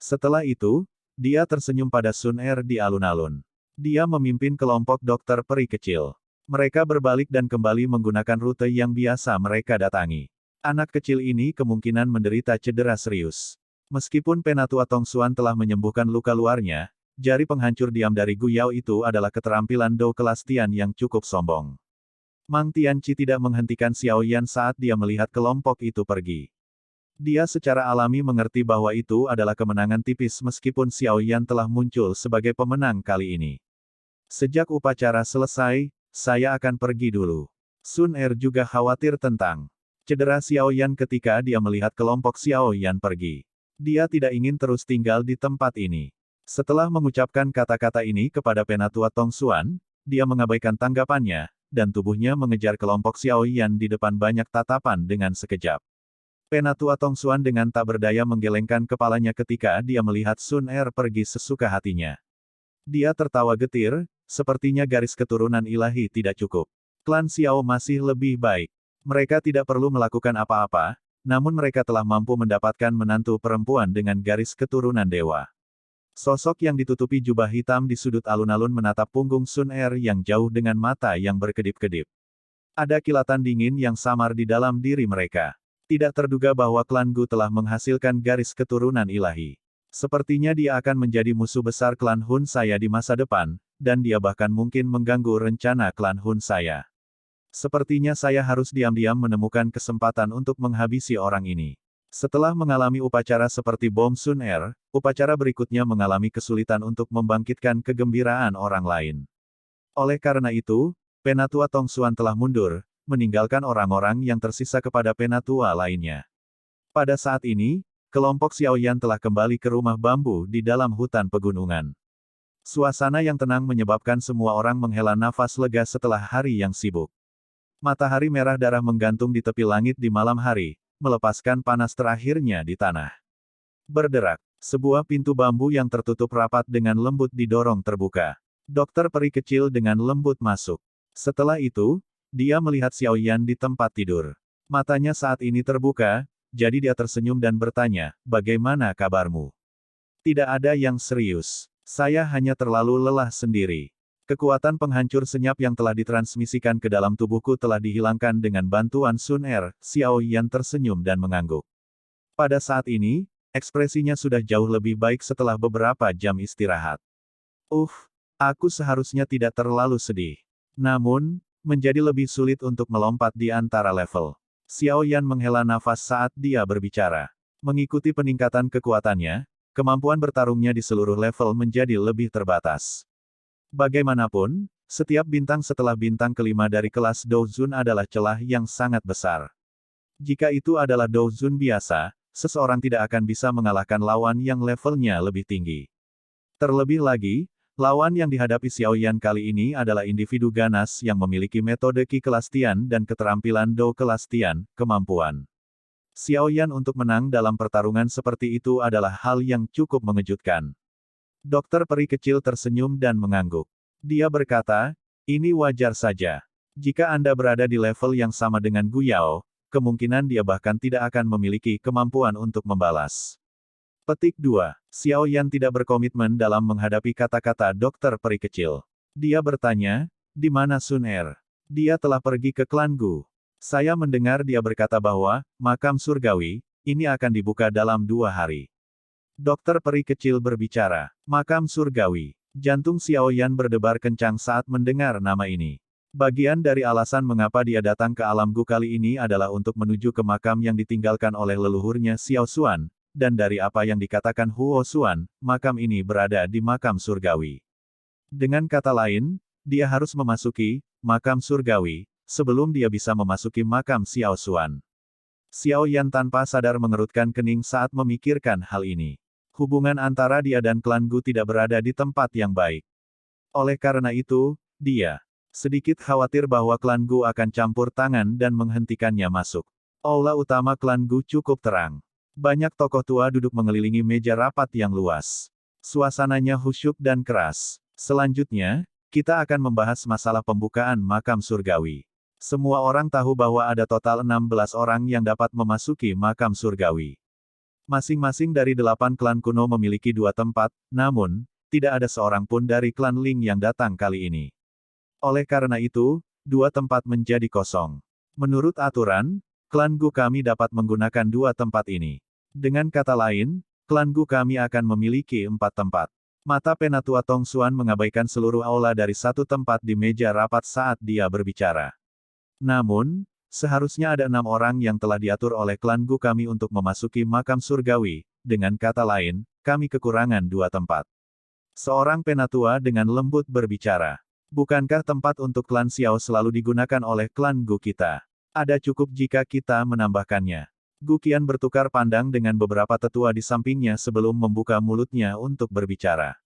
Setelah itu, dia tersenyum pada Sun Er di alun-alun. Dia memimpin kelompok dokter peri kecil. Mereka berbalik dan kembali menggunakan rute yang biasa mereka datangi. Anak kecil ini kemungkinan menderita cedera serius. Meskipun Penatua Tongsuan telah menyembuhkan luka luarnya, jari penghancur diam dari Gu Yao itu adalah keterampilan Dou kelas Tian yang cukup sombong. Mang Tianqi tidak menghentikan Xiaoyan saat dia melihat kelompok itu pergi. Dia secara alami mengerti bahwa itu adalah kemenangan tipis meskipun Xiaoyan telah muncul sebagai pemenang kali ini. Sejak upacara selesai, saya akan pergi dulu. Sun Er juga khawatir tentang cedera Xiaoyan ketika dia melihat kelompok Xiaoyan pergi. Dia tidak ingin terus tinggal di tempat ini. Setelah mengucapkan kata-kata ini kepada Penatua Tongsuan, dia mengabaikan tanggapannya, dan tubuhnya mengejar kelompok Xiaoyan di depan banyak tatapan dengan sekejap. Penatua Tongsuan dengan tak berdaya menggelengkan kepalanya ketika dia melihat Sun Er pergi sesuka hatinya. Dia tertawa getir, sepertinya garis keturunan ilahi tidak cukup. Klan Xiao masih lebih baik. Mereka tidak perlu melakukan apa-apa, namun mereka telah mampu mendapatkan menantu perempuan dengan garis keturunan dewa. Sosok yang ditutupi jubah hitam di sudut alun-alun menatap punggung Sun Er yang jauh dengan mata yang berkedip-kedip. Ada kilatan dingin yang samar di dalam diri mereka. Tidak terduga bahwa klan Gu telah menghasilkan garis keturunan ilahi. Sepertinya dia akan menjadi musuh besar klan Hun saya di masa depan, dan dia bahkan mungkin mengganggu rencana klan Hun saya. Sepertinya saya harus diam-diam menemukan kesempatan untuk menghabisi orang ini. Setelah mengalami upacara seperti bom Sun Er, upacara berikutnya mengalami kesulitan untuk membangkitkan kegembiraan orang lain. Oleh karena itu, Penatua Tongsuan telah mundur, meninggalkan orang-orang yang tersisa kepada penatua lainnya. Pada saat ini, kelompok Xiaoyan telah kembali ke rumah bambu di dalam hutan pegunungan. Suasana yang tenang menyebabkan semua orang menghela nafas lega setelah hari yang sibuk. Matahari merah darah menggantung di tepi langit di malam hari, melepaskan panas terakhirnya di tanah. Berderak, sebuah pintu bambu yang tertutup rapat dengan lembut didorong terbuka. Dokter peri kecil dengan lembut masuk. Setelah itu, dia melihat Xiaoyan di tempat tidur. Matanya saat ini terbuka, jadi dia tersenyum dan bertanya, "Bagaimana kabarmu?" "Tidak ada yang serius. Saya hanya terlalu lelah sendiri." Kekuatan penghancur senyap yang telah ditransmisikan ke dalam tubuhku telah dihilangkan dengan bantuan Sun Er. Xiaoyan tersenyum dan mengangguk. Pada saat ini, ekspresinya sudah jauh lebih baik setelah beberapa jam istirahat. Aku seharusnya tidak terlalu sedih. Namun, menjadi lebih sulit untuk melompat di antara level. Xiaoyan menghela nafas saat dia berbicara. Mengikuti peningkatan kekuatannya, kemampuan bertarungnya di seluruh level menjadi lebih terbatas. Bagaimanapun, setiap bintang setelah bintang kelima dari kelas Douzun adalah celah yang sangat besar. Jika itu adalah Douzun biasa, seseorang tidak akan bisa mengalahkan lawan yang levelnya lebih tinggi. Terlebih lagi, lawan yang dihadapi Xiaoyan kali ini adalah individu ganas yang memiliki metode Qi kelas Tian dan keterampilan Dou kelas Tian, kemampuan Xiaoyan untuk menang dalam pertarungan seperti itu adalah hal yang cukup mengejutkan. Dokter peri kecil tersenyum dan mengangguk. Dia berkata, ini wajar saja. Jika Anda berada di level yang sama dengan Gu Yao, kemungkinan dia bahkan tidak akan memiliki kemampuan untuk membalas. Petik 2. Xiaoyan tidak berkomitmen dalam menghadapi kata-kata dokter peri kecil. Dia bertanya, di mana Sun Er? Dia telah pergi ke klan Gu. Saya mendengar dia berkata bahwa, makam surgawi, ini akan dibuka dalam 2 hari. Dokter peri kecil berbicara, makam surgawi. Jantung Xiaoyan berdebar kencang saat mendengar nama ini. Bagian dari alasan mengapa dia datang ke alam Gu kali ini adalah untuk menuju ke makam yang ditinggalkan oleh leluhurnya Xiao Xuan, dan dari apa yang dikatakan Huo Xuan, makam ini berada di makam surgawi. Dengan kata lain, dia harus memasuki makam surgawi sebelum dia bisa memasuki makam Xiao Xuan. Xiaoyan tanpa sadar mengerutkan kening saat memikirkan hal ini. Hubungan antara dia dan klan Gu tidak berada di tempat yang baik. Oleh karena itu, dia sedikit khawatir bahwa klan Gu akan campur tangan dan menghentikannya masuk. Aula utama klan Gu cukup terang. Banyak tokoh tua duduk mengelilingi meja rapat yang luas. Suasananya khusyuk dan keras. Selanjutnya, kita akan membahas masalah pembukaan makam surgawi. Semua orang tahu bahwa ada total 16 orang yang dapat memasuki makam surgawi. Masing-masing dari 8 klan kuno memiliki 2 tempat, namun, tidak ada seorang pun dari klan Ling yang datang kali ini. Oleh karena itu, 2 tempat menjadi kosong. Menurut aturan, klan Gu kami dapat menggunakan 2 tempat ini. Dengan kata lain, klan Gu kami akan memiliki 4 tempat. Mata Penatua Tong Xuan mengabaikan seluruh aula dari 1 tempat di meja rapat saat dia berbicara. Namun, seharusnya ada 6 orang yang telah diatur oleh klan Gu kami untuk memasuki makam surgawi, dengan kata lain, kami kekurangan 2 tempat. Seorang penatua dengan lembut berbicara. Bukankah tempat untuk klan Xiao selalu digunakan oleh klan Gu kita? Ada cukup jika kita menambahkannya. Gu Qian bertukar pandang dengan beberapa tetua di sampingnya sebelum membuka mulutnya untuk berbicara.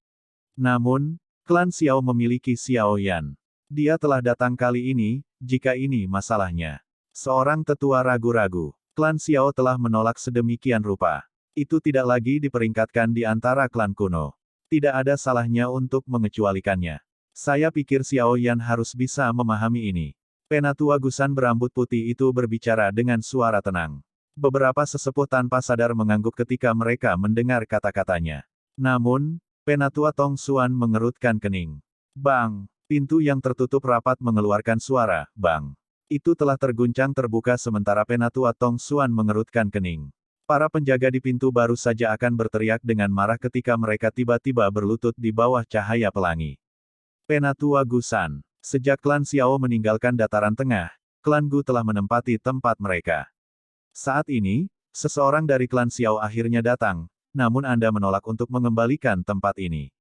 Namun, klan Xiao memiliki Xiaoyan. Dia telah datang kali ini, jika ini masalahnya. Seorang tetua ragu-ragu. Klan Xiao telah menolak sedemikian rupa. Itu tidak lagi diperingkatkan di antara klan kuno. Tidak ada salahnya untuk mengecualikannya. Saya pikir Xiaoyan harus bisa memahami ini. Penatua Gusan berambut putih itu berbicara dengan suara tenang. Beberapa sesepuh tanpa sadar mengangguk ketika mereka mendengar kata-katanya. Namun, Penatua Tong Xuan mengerutkan kening. Bang! Pintu yang tertutup rapat mengeluarkan suara, bang. Itu telah terguncang terbuka sementara Penatua Tong Xuan mengerutkan kening. Para penjaga di pintu baru saja akan berteriak dengan marah ketika mereka tiba-tiba berlutut di bawah cahaya pelangi. Penatua Gusan. Sejak klan Xiao meninggalkan dataran tengah, klan Gu telah menempati tempat mereka. Saat ini, seseorang dari klan Xiao akhirnya datang, namun Anda menolak untuk mengembalikan tempat ini.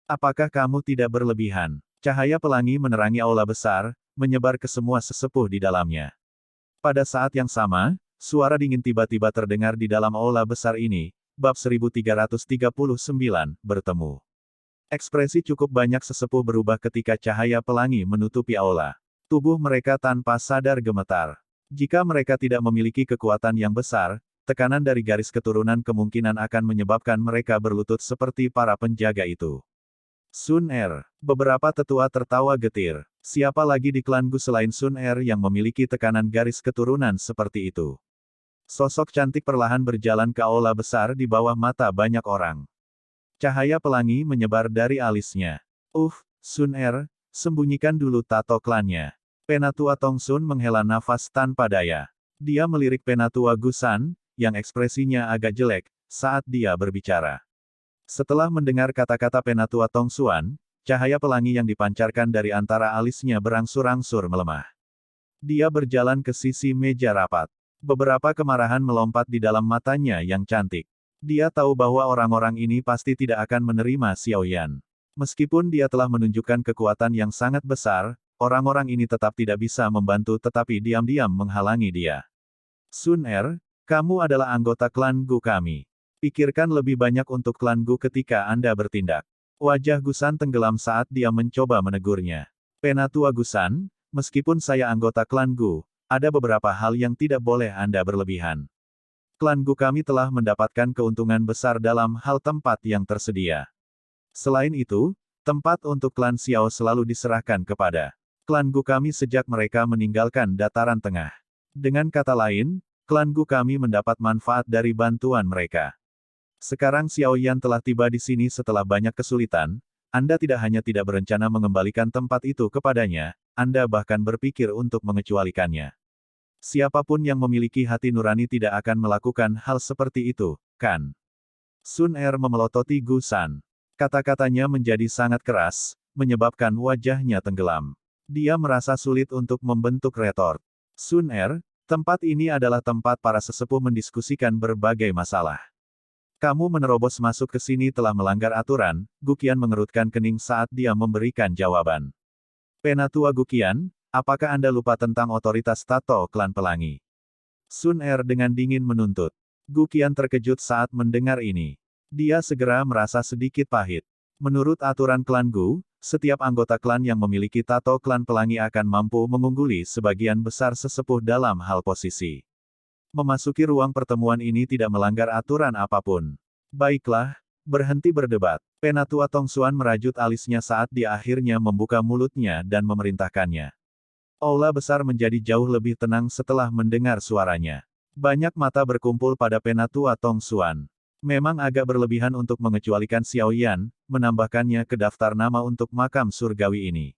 Apakah kamu tidak berlebihan? Cahaya pelangi menerangi aula besar, menyebar ke semua sesepuh di dalamnya. Pada saat yang sama, suara dingin tiba-tiba terdengar di dalam aula besar ini, bab 1339, bertemu. Ekspresi cukup banyak sesepuh berubah ketika cahaya pelangi menutupi aula. Tubuh mereka tanpa sadar gemetar. Jika mereka tidak memiliki kekuatan yang besar, tekanan dari garis keturunan kemungkinan akan menyebabkan mereka berlutut seperti para penjaga itu. Sun Er. Beberapa tetua tertawa getir. Siapa lagi di klan Gu selain Sun Er yang memiliki tekanan garis keturunan seperti itu? Sosok cantik perlahan berjalan ke aula besar di bawah mata banyak orang. Cahaya pelangi menyebar dari alisnya. Sun Er, sembunyikan dulu tato klannya. Penatua Tong Sun menghela nafas tanpa daya. Dia melirik Penatua Gusan, yang ekspresinya agak jelek, saat dia berbicara. Setelah mendengar kata-kata Penatua Tong Xuan, cahaya pelangi yang dipancarkan dari antara alisnya berangsur-angsur melemah. Dia berjalan ke sisi meja rapat. Beberapa kemarahan melompat di dalam matanya yang cantik. Dia tahu bahwa orang-orang ini pasti tidak akan menerima Xiao Yan. Meskipun dia telah menunjukkan kekuatan yang sangat besar, orang-orang ini tetap tidak bisa membantu tetapi diam-diam menghalangi dia. Sun Er, kamu adalah anggota klan Gu kami. Pikirkan lebih banyak untuk klan Gu ketika Anda bertindak. Wajah Gusan tenggelam saat dia mencoba menegurnya. Penatua Gusan, meskipun saya anggota klan Gu, ada beberapa hal yang tidak boleh Anda berlebihan. Klan Gu kami telah mendapatkan keuntungan besar dalam hal tempat yang tersedia. Selain itu, tempat untuk klan Xiao selalu diserahkan kepada klan Gu kami sejak mereka meninggalkan dataran tengah. Dengan kata lain, klan Gu kami mendapat manfaat dari bantuan mereka. Sekarang Xiao Yan telah tiba di sini setelah banyak kesulitan, Anda tidak hanya tidak berencana mengembalikan tempat itu kepadanya, Anda bahkan berpikir untuk mengecualikannya. Siapapun yang memiliki hati nurani tidak akan melakukan hal seperti itu, kan? Sun Er memelototi Gusan. Kata-katanya menjadi sangat keras, menyebabkan wajahnya tenggelam. Dia merasa sulit untuk membentuk retort. Sun Er, tempat ini adalah tempat para sesepuh mendiskusikan berbagai masalah. Kamu menerobos masuk ke sini telah melanggar aturan, Guqian mengerutkan kening saat dia memberikan jawaban. Penatua Guqian, apakah Anda lupa tentang otoritas Tato Klan Pelangi? Sun Er dengan dingin menuntut. Guqian terkejut saat mendengar ini. Dia segera merasa sedikit pahit. Menurut aturan klan Gu, setiap anggota klan yang memiliki tato klan pelangi akan mampu mengungguli sebagian besar sesepuh dalam hal posisi. Memasuki ruang pertemuan ini tidak melanggar aturan apapun. Baiklah, berhenti berdebat. Penatua Tongsuan merajut alisnya saat dia akhirnya membuka mulutnya dan memerintahkannya. Aula besar menjadi jauh lebih tenang setelah mendengar suaranya. Banyak mata berkumpul pada Penatua Tongsuan. Memang agak berlebihan untuk mengecualikan Xiao Yan, menambahkannya ke daftar nama untuk makam surgawi ini.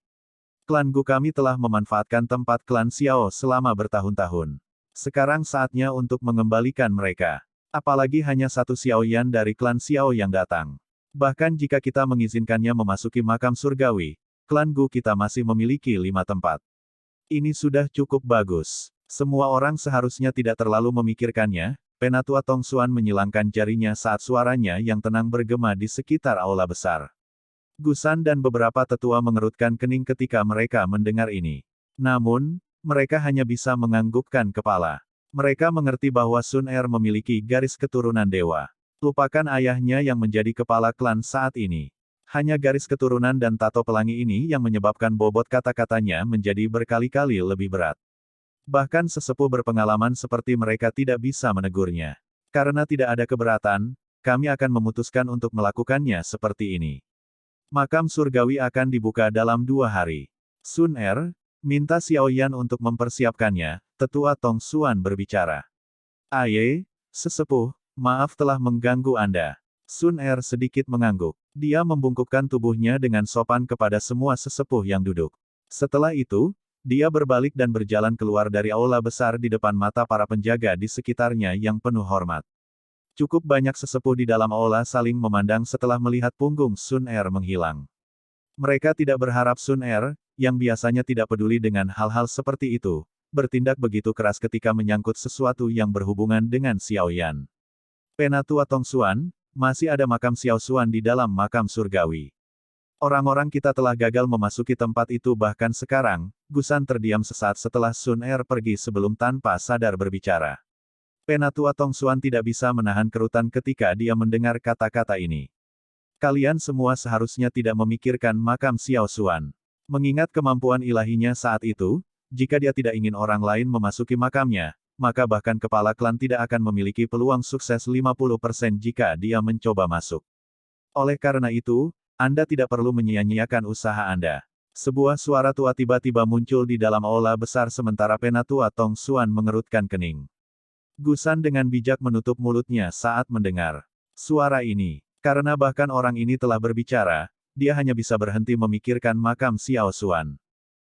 Klan Gu kami telah memanfaatkan tempat klan Xiao selama bertahun-tahun. Sekarang saatnya untuk mengembalikan mereka. Apalagi hanya satu Xiao Yan dari klan Xiao yang datang. Bahkan jika kita mengizinkannya memasuki makam surgawi, klan Gu kita masih memiliki 5 tempat. Ini sudah cukup bagus. Semua orang seharusnya tidak terlalu memikirkannya. Penatua Tongsuan menyilangkan jarinya saat suaranya yang tenang bergema di sekitar aula besar. Gusan dan beberapa tetua mengerutkan kening ketika mereka mendengar ini. Namun, mereka hanya bisa menganggukkan kepala. Mereka mengerti bahwa Sun Er memiliki garis keturunan dewa. Lupakan ayahnya yang menjadi kepala klan saat ini. Hanya garis keturunan dan tato pelangi ini yang menyebabkan bobot kata-katanya menjadi berkali-kali lebih berat. Bahkan sesepuh berpengalaman seperti mereka tidak bisa menegurnya. Karena tidak ada keberatan, kami akan memutuskan untuk melakukannya seperti ini. Makam surgawi akan dibuka dalam 2 hari. Sun Er, minta Xiao Yan untuk mempersiapkannya, tetua Tongsuan berbicara. Aye, sesepuh, maaf telah mengganggu Anda. Sun Er sedikit mengangguk. Dia membungkukkan tubuhnya dengan sopan kepada semua sesepuh yang duduk. Setelah itu, dia berbalik dan berjalan keluar dari aula besar di depan mata para penjaga di sekitarnya yang penuh hormat. Cukup banyak sesepuh di dalam aula saling memandang setelah melihat punggung Sun Er menghilang. Mereka tidak berharap Sun Er, yang biasanya tidak peduli dengan hal-hal seperti itu, bertindak begitu keras ketika menyangkut sesuatu yang berhubungan dengan Xiao Yan. Penatua Tongsuan, masih ada makam Xiao Xuan di dalam makam surgawi. Orang-orang kita telah gagal memasuki tempat itu bahkan sekarang, Gusan terdiam sesaat setelah Sun Er pergi sebelum tanpa sadar berbicara. Penatua Tongsuan tidak bisa menahan kerutan ketika dia mendengar kata-kata ini. Kalian semua seharusnya tidak memikirkan makam Xiao Xuan. Mengingat kemampuan ilahinya saat itu, jika dia tidak ingin orang lain memasuki makamnya, maka bahkan kepala klan tidak akan memiliki peluang sukses 50% jika dia mencoba masuk. Oleh karena itu, Anda tidak perlu menyia-nyiakan usaha Anda. Sebuah suara tua tiba-tiba muncul di dalam aula besar sementara Penatua Tongsuan mengerutkan kening. Gusan dengan bijak menutup mulutnya saat mendengar suara ini. Karena bahkan orang ini telah berbicara, dia hanya bisa berhenti memikirkan makam Xiao Xuan.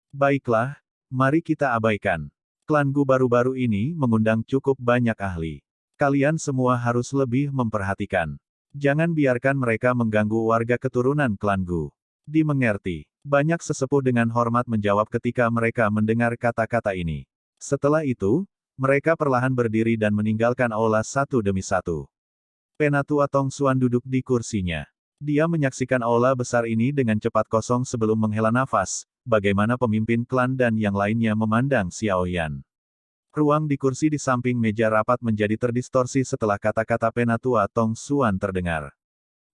Baiklah, mari kita abaikan. Klan Gu baru-baru ini mengundang cukup banyak ahli. Kalian semua harus lebih memperhatikan. Jangan biarkan mereka mengganggu warga keturunan klan Gu. Dimengerti. Banyak sesepuh dengan hormat menjawab ketika mereka mendengar kata-kata ini. Setelah itu, mereka perlahan berdiri dan meninggalkan aula satu demi satu. Penatua Tong Xuan duduk di kursinya. Dia menyaksikan aula besar ini dengan cepat kosong sebelum menghela nafas, bagaimana pemimpin klan dan yang lainnya memandang Xiao Yan. Ruang di kursi di samping meja rapat menjadi terdistorsi setelah kata-kata Penatua Tong Xuan terdengar.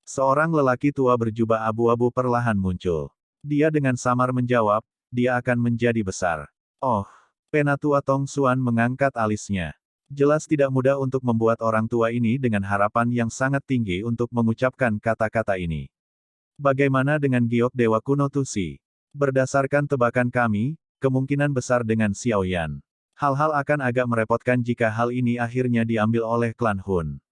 Seorang lelaki tua berjubah abu-abu perlahan muncul. Dia dengan samar menjawab, dia akan menjadi besar. Oh, Penatua Tong Xuan mengangkat alisnya. Jelas tidak mudah untuk membuat orang tua ini dengan harapan yang sangat tinggi untuk mengucapkan kata-kata ini. Bagaimana dengan giok dewa kuno Tusi? Berdasarkan tebakan kami, kemungkinan besar dengan Xiao Yan. Hal-hal akan agak merepotkan jika hal ini akhirnya diambil oleh klan Hun.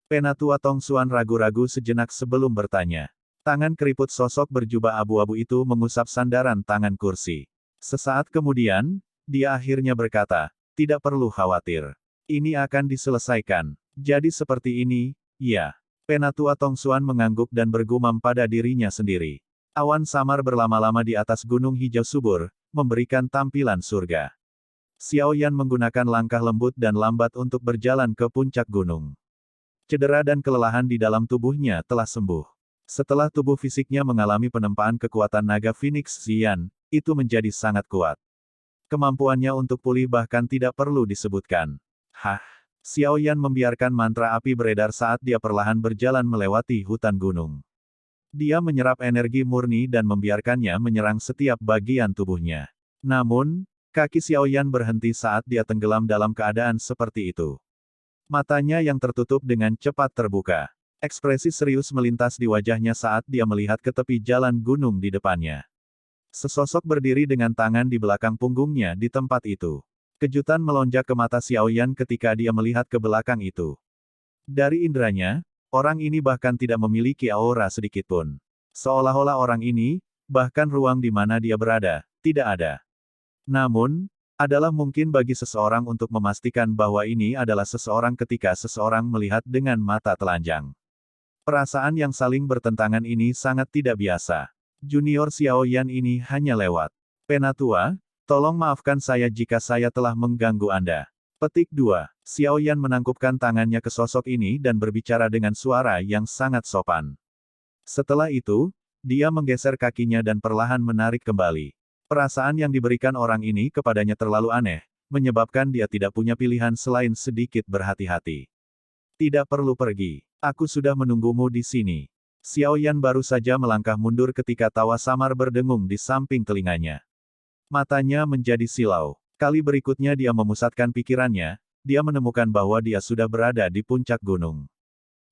Penatua Tong Xuan ragu-ragu sejenak sebelum bertanya. Tangan keriput sosok berjubah abu-abu itu mengusap sandaran tangan kursi. Sesaat kemudian, dia akhirnya berkata, tidak perlu khawatir. Ini akan diselesaikan. Jadi seperti ini, ya. Penatua Tong Xuan mengangguk dan bergumam pada dirinya sendiri. Awan samar berlama-lama di atas gunung hijau subur, memberikan tampilan surga. Xiao Yan menggunakan langkah lembut dan lambat untuk berjalan ke puncak gunung. Cedera dan kelelahan di dalam tubuhnya telah sembuh. Setelah tubuh fisiknya mengalami penempaan kekuatan naga Phoenix Xian, itu menjadi sangat kuat. Kemampuannya untuk pulih bahkan tidak perlu disebutkan. Hah! Xiao Yan membiarkan mantra api beredar saat dia perlahan berjalan melewati hutan gunung. Dia menyerap energi murni dan membiarkannya menyerang setiap bagian tubuhnya. Namun, kaki Xiao Yan berhenti saat dia tenggelam dalam keadaan seperti itu. Matanya yang tertutup dengan cepat terbuka. Ekspresi serius melintas di wajahnya saat dia melihat ke tepi jalan gunung di depannya. Sesosok berdiri dengan tangan di belakang punggungnya di tempat itu. Kejutan melonjak ke mata Xiao Yan ketika dia melihat ke belakang itu. Dari inderanya, orang ini bahkan tidak memiliki aura sedikitpun. Seolah-olah orang ini, bahkan ruang di mana dia berada, tidak ada. Namun, adalah mungkin bagi seseorang untuk memastikan bahwa ini adalah seseorang ketika seseorang melihat dengan mata telanjang. Perasaan yang saling bertentangan ini sangat tidak biasa. Junior Xiao Yan ini hanya lewat. Penatua, tolong maafkan saya jika saya telah mengganggu Anda. Petik 2. Xiao Yan menangkupkan tangannya ke sosok ini dan berbicara dengan suara yang sangat sopan. Setelah itu, dia menggeser kakinya dan perlahan menarik kembali. Perasaan yang diberikan orang ini kepadanya terlalu aneh, menyebabkan dia tidak punya pilihan selain sedikit berhati-hati. Tidak perlu pergi. Aku sudah menunggumu di sini. Xiao Yan baru saja melangkah mundur ketika tawa samar berdengung di samping telinganya. Matanya menjadi silau. Kali berikutnya dia memusatkan pikirannya, dia menemukan bahwa dia sudah berada di puncak gunung.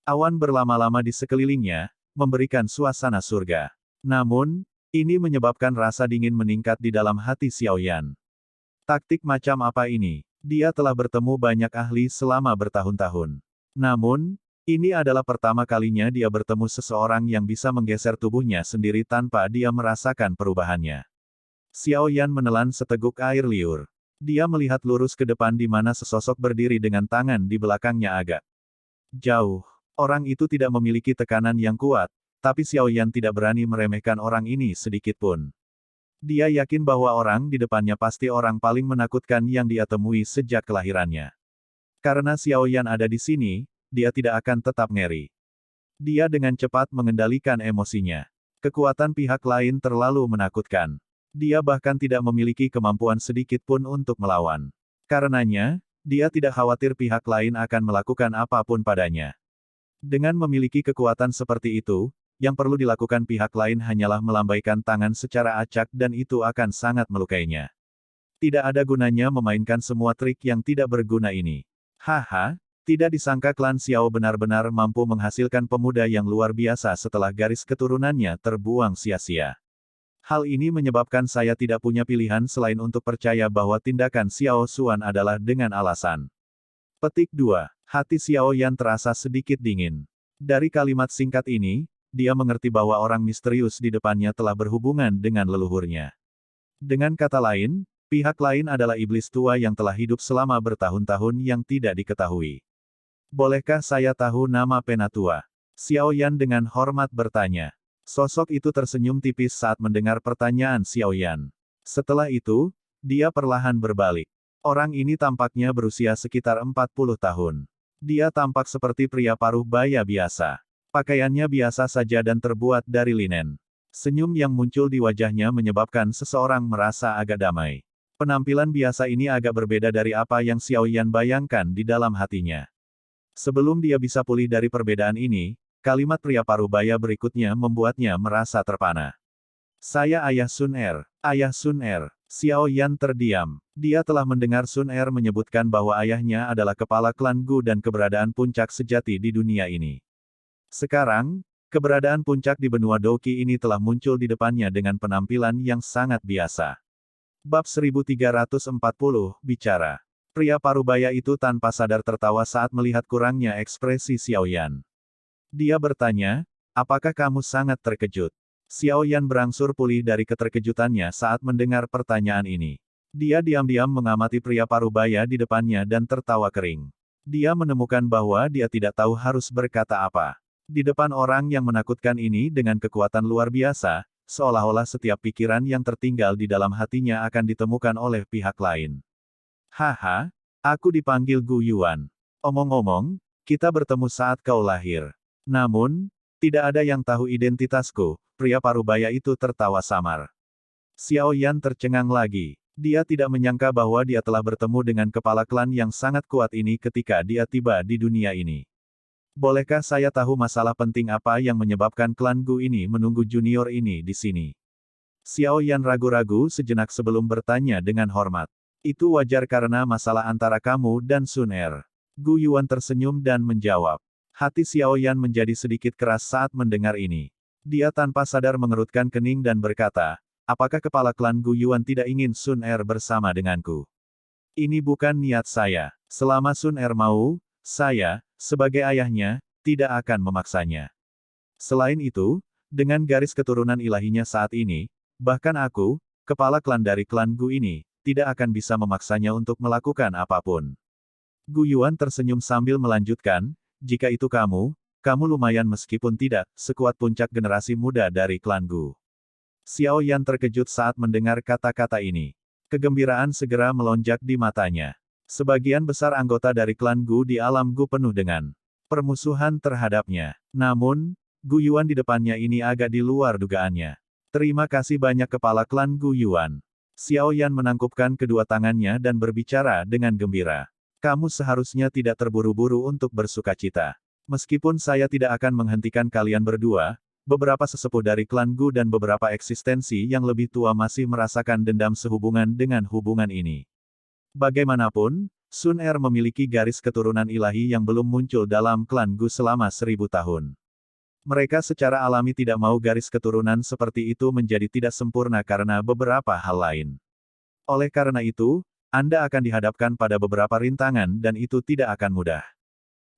Awan berlama-lama di sekelilingnya, memberikan suasana surga. Namun, ini menyebabkan rasa dingin meningkat di dalam hati Xiao Yan. Taktik macam apa ini? Dia telah bertemu banyak ahli selama bertahun-tahun. Namun, ini adalah pertama kalinya dia bertemu seseorang yang bisa menggeser tubuhnya sendiri tanpa dia merasakan perubahannya. Xiao Yan menelan seteguk air liur. Dia melihat lurus ke depan di mana sesosok berdiri dengan tangan di belakangnya agak jauh. Orang itu tidak memiliki tekanan yang kuat, tapi Xiao Yan tidak berani meremehkan orang ini sedikitpun. Dia yakin bahwa orang di depannya pasti orang paling menakutkan yang dia temui sejak kelahirannya. Karena Xiao Yan ada di sini, dia tidak akan tetap ngeri. Dia dengan cepat mengendalikan emosinya. Kekuatan pihak lain terlalu menakutkan. Dia bahkan tidak memiliki kemampuan sedikit pun untuk melawan. Karenanya, dia tidak khawatir pihak lain akan melakukan apapun padanya. Dengan memiliki kekuatan seperti itu, yang perlu dilakukan pihak lain hanyalah melambaikan tangan secara acak dan itu akan sangat melukainya. Tidak ada gunanya memainkan semua trik yang tidak berguna ini. Haha, tidak disangka klan Xiao benar-benar mampu menghasilkan pemuda yang luar biasa setelah garis keturunannya terbuang sia-sia. Hal ini menyebabkan saya tidak punya pilihan selain untuk percaya bahwa tindakan Xiao Xuan adalah dengan alasan. Petik 2. Hati Xiao Yan terasa sedikit dingin. Dari kalimat singkat ini, dia mengerti bahwa orang misterius di depannya telah berhubungan dengan leluhurnya. Dengan kata lain, pihak lain adalah iblis tua yang telah hidup selama bertahun-tahun yang tidak diketahui. Bolehkah saya tahu nama Penatua? Xiao Yan dengan hormat bertanya. Sosok itu tersenyum tipis saat mendengar pertanyaan Xiao Yan. Setelah itu, dia perlahan berbalik. Orang ini tampaknya berusia sekitar 40 tahun. Dia tampak seperti pria paruh baya biasa. Pakaiannya biasa saja dan terbuat dari linen. Senyum yang muncul di wajahnya menyebabkan seseorang merasa agak damai. Penampilan biasa ini agak berbeda dari apa yang Xiao Yan bayangkan di dalam hatinya. Sebelum dia bisa pulih dari perbedaan ini, kalimat pria paruh baya berikutnya membuatnya merasa terpana. Saya Ayah Sun Er. Ayah Sun Er. Xiao Yan terdiam. Dia telah mendengar Sun Er menyebutkan bahwa ayahnya adalah kepala klan Gu dan keberadaan puncak sejati di dunia ini. Sekarang, keberadaan puncak di benua Doqi ini telah muncul di depannya dengan penampilan yang sangat biasa. Bab 1340, bicara. Pria parubaya itu tanpa sadar tertawa saat melihat kurangnya ekspresi Xiao Yan. Dia bertanya, apakah kamu sangat terkejut? Xiao Yan berangsur pulih dari keterkejutannya saat mendengar pertanyaan ini. Dia diam-diam mengamati pria parubaya di depannya dan tertawa kering. Dia menemukan bahwa dia tidak tahu harus berkata apa. Di depan orang yang menakutkan ini dengan kekuatan luar biasa, seolah-olah setiap pikiran yang tertinggal di dalam hatinya akan ditemukan oleh pihak lain. Haha, aku dipanggil Gu Yuan. Omong-omong, kita bertemu saat kau lahir. Namun, tidak ada yang tahu identitasku. Pria parubaya itu tertawa samar. Xiao Yan tercengang lagi. Dia tidak menyangka bahwa dia telah bertemu dengan kepala klan yang sangat kuat ini ketika dia tiba di dunia ini. Bolehkah saya tahu masalah penting apa yang menyebabkan klan Gu ini menunggu junior ini di sini? Xiao Yan ragu-ragu sejenak sebelum bertanya dengan hormat. Itu wajar karena masalah antara kamu dan Sun Er. Gu Yuan tersenyum dan menjawab. Hati Xiao Yan menjadi sedikit keras saat mendengar ini. Dia tanpa sadar mengerutkan kening dan berkata, apakah kepala klan Gu Yuan tidak ingin Sun Er bersama denganku? Ini bukan niat saya. Selama Sun Er mau, saya, sebagai ayahnya, tidak akan memaksanya. Selain itu, dengan garis keturunan ilahinya saat ini, bahkan aku, kepala klan dari klan Gu ini, tidak akan bisa memaksanya untuk melakukan apapun. Gu Yuan tersenyum sambil melanjutkan, jika itu kamu lumayan meskipun tidak sekuat puncak generasi muda dari klan Gu. Xiao Yan terkejut saat mendengar kata-kata ini. Kegembiraan segera melonjak di matanya. Sebagian besar anggota dari klan Gu di alam Gu penuh dengan permusuhan terhadapnya. Namun, Gu Yuan di depannya ini agak di luar dugaannya. Terima kasih banyak kepala klan Gu Yuan. Xiao Yan menangkupkan kedua tangannya dan berbicara dengan gembira. Kamu seharusnya tidak terburu-buru untuk bersukacita. Meskipun saya tidak akan menghentikan kalian berdua, beberapa sesepuh dari klan Gu dan beberapa eksistensi yang lebih tua masih merasakan dendam sehubungan dengan hubungan ini. Bagaimanapun, Sun Er memiliki garis keturunan ilahi yang belum muncul dalam klan Gu selama 1000 tahun. Mereka secara alami tidak mau garis keturunan seperti itu menjadi tidak sempurna karena beberapa hal lain. Oleh karena itu, Anda akan dihadapkan pada beberapa rintangan dan itu tidak akan mudah.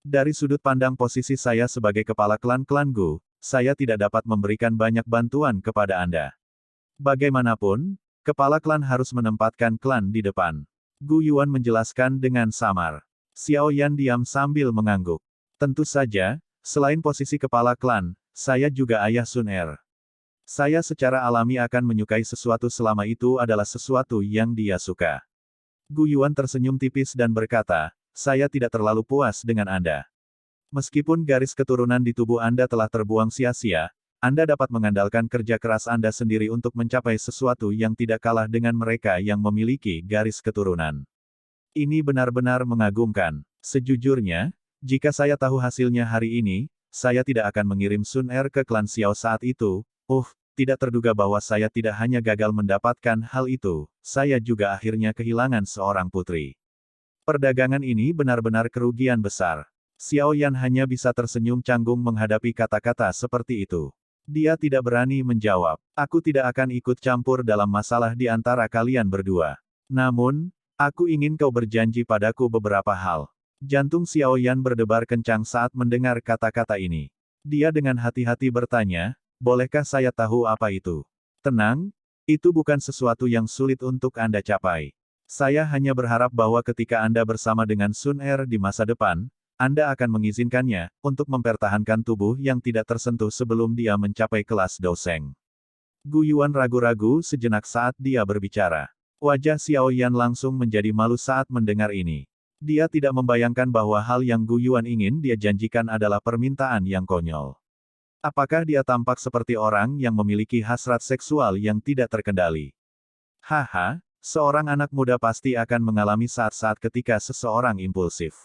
Dari sudut pandang posisi saya sebagai kepala klan-klan Gu, saya tidak dapat memberikan banyak bantuan kepada Anda. Bagaimanapun, kepala klan harus menempatkan klan di depan. Gu Yuan menjelaskan dengan samar. Xiao Yan diam sambil mengangguk. Tentu saja, selain posisi kepala klan, saya juga ayah Sun Er. Saya secara alami akan menyukai sesuatu selama itu adalah sesuatu yang dia suka. Gu Yuan tersenyum tipis dan berkata, saya tidak terlalu puas dengan Anda. Meskipun garis keturunan di tubuh Anda telah terbuang sia-sia, Anda dapat mengandalkan kerja keras Anda sendiri untuk mencapai sesuatu yang tidak kalah dengan mereka yang memiliki garis keturunan. Ini benar-benar mengagumkan. Sejujurnya, jika saya tahu hasilnya hari ini, saya tidak akan mengirim Sun Er ke klan Xiao saat itu. Tidak terduga bahwa saya tidak hanya gagal mendapatkan hal itu, saya juga akhirnya kehilangan seorang putri. Perdagangan ini benar-benar kerugian besar. Xiao Yan hanya bisa tersenyum canggung menghadapi kata-kata seperti itu. Dia tidak berani menjawab. Aku tidak akan ikut campur dalam masalah di antara kalian berdua. Namun, aku ingin kau berjanji padaku beberapa hal. Jantung Xiao Yan berdebar kencang saat mendengar kata-kata ini. Dia dengan hati-hati bertanya, bolehkah saya tahu apa itu? Tenang, itu bukan sesuatu yang sulit untuk Anda capai. Saya hanya berharap bahwa ketika Anda bersama dengan Sun Er di masa depan, Anda akan mengizinkannya untuk mempertahankan tubuh yang tidak tersentuh sebelum dia mencapai kelas Douseng. Gu Yuan ragu-ragu sejenak saat dia berbicara. Wajah Xiao Yan langsung menjadi malu saat mendengar ini. Dia tidak membayangkan bahwa hal yang Gu Yuan ingin dia janjikan adalah permintaan yang konyol. Apakah dia tampak seperti orang yang memiliki hasrat seksual yang tidak terkendali? Haha, seorang anak muda pasti akan mengalami saat-saat ketika seseorang impulsif.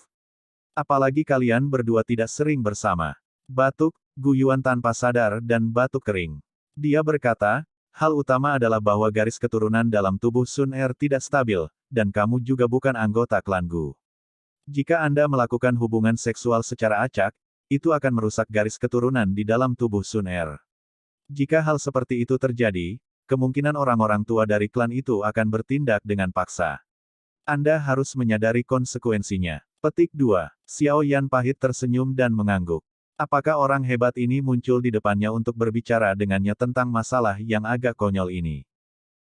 Apalagi kalian berdua tidak sering bersama. Batuk, Gu Yuan tanpa sadar dan batuk kering. Dia berkata, hal utama adalah bahwa garis keturunan dalam tubuh Sun Er tidak stabil, dan kamu juga bukan anggota klan Gu. Jika Anda melakukan hubungan seksual secara acak, itu akan merusak garis keturunan di dalam tubuh Sun Er. Jika hal seperti itu terjadi, kemungkinan orang-orang tua dari klan itu akan bertindak dengan paksa. Anda harus menyadari konsekuensinya. Petik 2. Xiao Yan pahit tersenyum dan mengangguk. Apakah orang hebat ini muncul di depannya untuk berbicara dengannya tentang masalah yang agak konyol ini?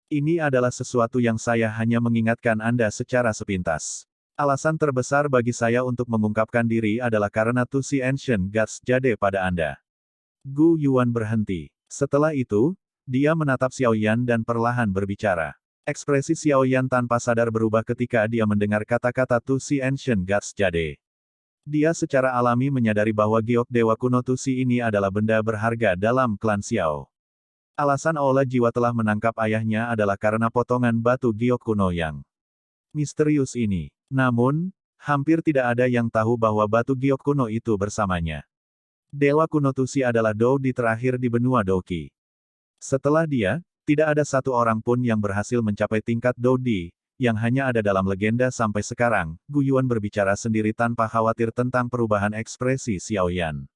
Ini adalah sesuatu yang saya hanya mengingatkan Anda secara sepintas. Alasan terbesar bagi saya untuk mengungkapkan diri adalah karena Tusi Ancient Gods jade pada Anda. Gu Yuan berhenti. Setelah itu, dia menatap Xiao Yan dan perlahan berbicara. Ekspresi Xiao Yan tanpa sadar berubah ketika dia mendengar kata-kata Tusi Ancient Gods jade. Dia secara alami menyadari bahwa giok dewa kuno Tusi ini adalah benda berharga dalam klan Xiao. Alasan aula jiwa telah menangkap ayahnya adalah karena potongan batu giok kuno yang misterius ini. Namun, hampir tidak ada yang tahu bahwa batu giok kuno itu bersamanya. Dewa kuno Tusi adalah Doudi terakhir di benua Doqi. Setelah dia, tidak ada satu orang pun yang berhasil mencapai tingkat Doudi, yang hanya ada dalam legenda sampai sekarang. Gu Yuan berbicara sendiri tanpa khawatir tentang perubahan ekspresi Xiao Yan.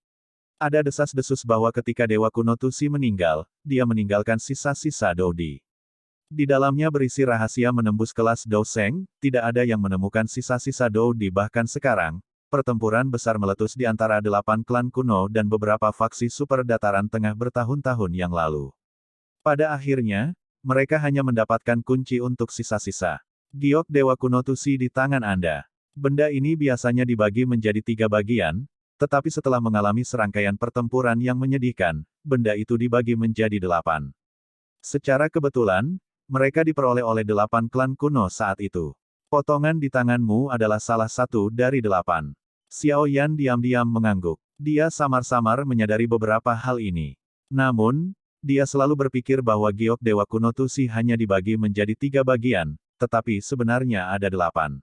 Ada desas-desus bahwa ketika Dewa kuno Tusi meninggal, dia meninggalkan sisa-sisa Doudi. Di dalamnya berisi rahasia menembus kelas Dou Sheng, tidak ada yang menemukan sisa-sisa Doudi bahkan sekarang. Pertempuran besar meletus di antara 8 klan kuno dan beberapa faksi super dataran tengah bertahun-tahun yang lalu. Pada akhirnya, mereka hanya mendapatkan kunci untuk sisa-sisa giok dewa kuno Tusi di tangan Anda. Benda ini biasanya dibagi menjadi 3 bagian, tetapi setelah mengalami serangkaian pertempuran yang menyedihkan, benda itu dibagi menjadi 8. Secara kebetulan, mereka diperoleh oleh 8 klan kuno saat itu. Potongan di tanganmu adalah salah satu dari 8. Xiao Yan diam-diam mengangguk. Dia samar-samar menyadari beberapa hal ini. Namun, dia selalu berpikir bahwa giok dewa kuno Tusi hanya dibagi menjadi 3 bagian, tetapi sebenarnya ada 8.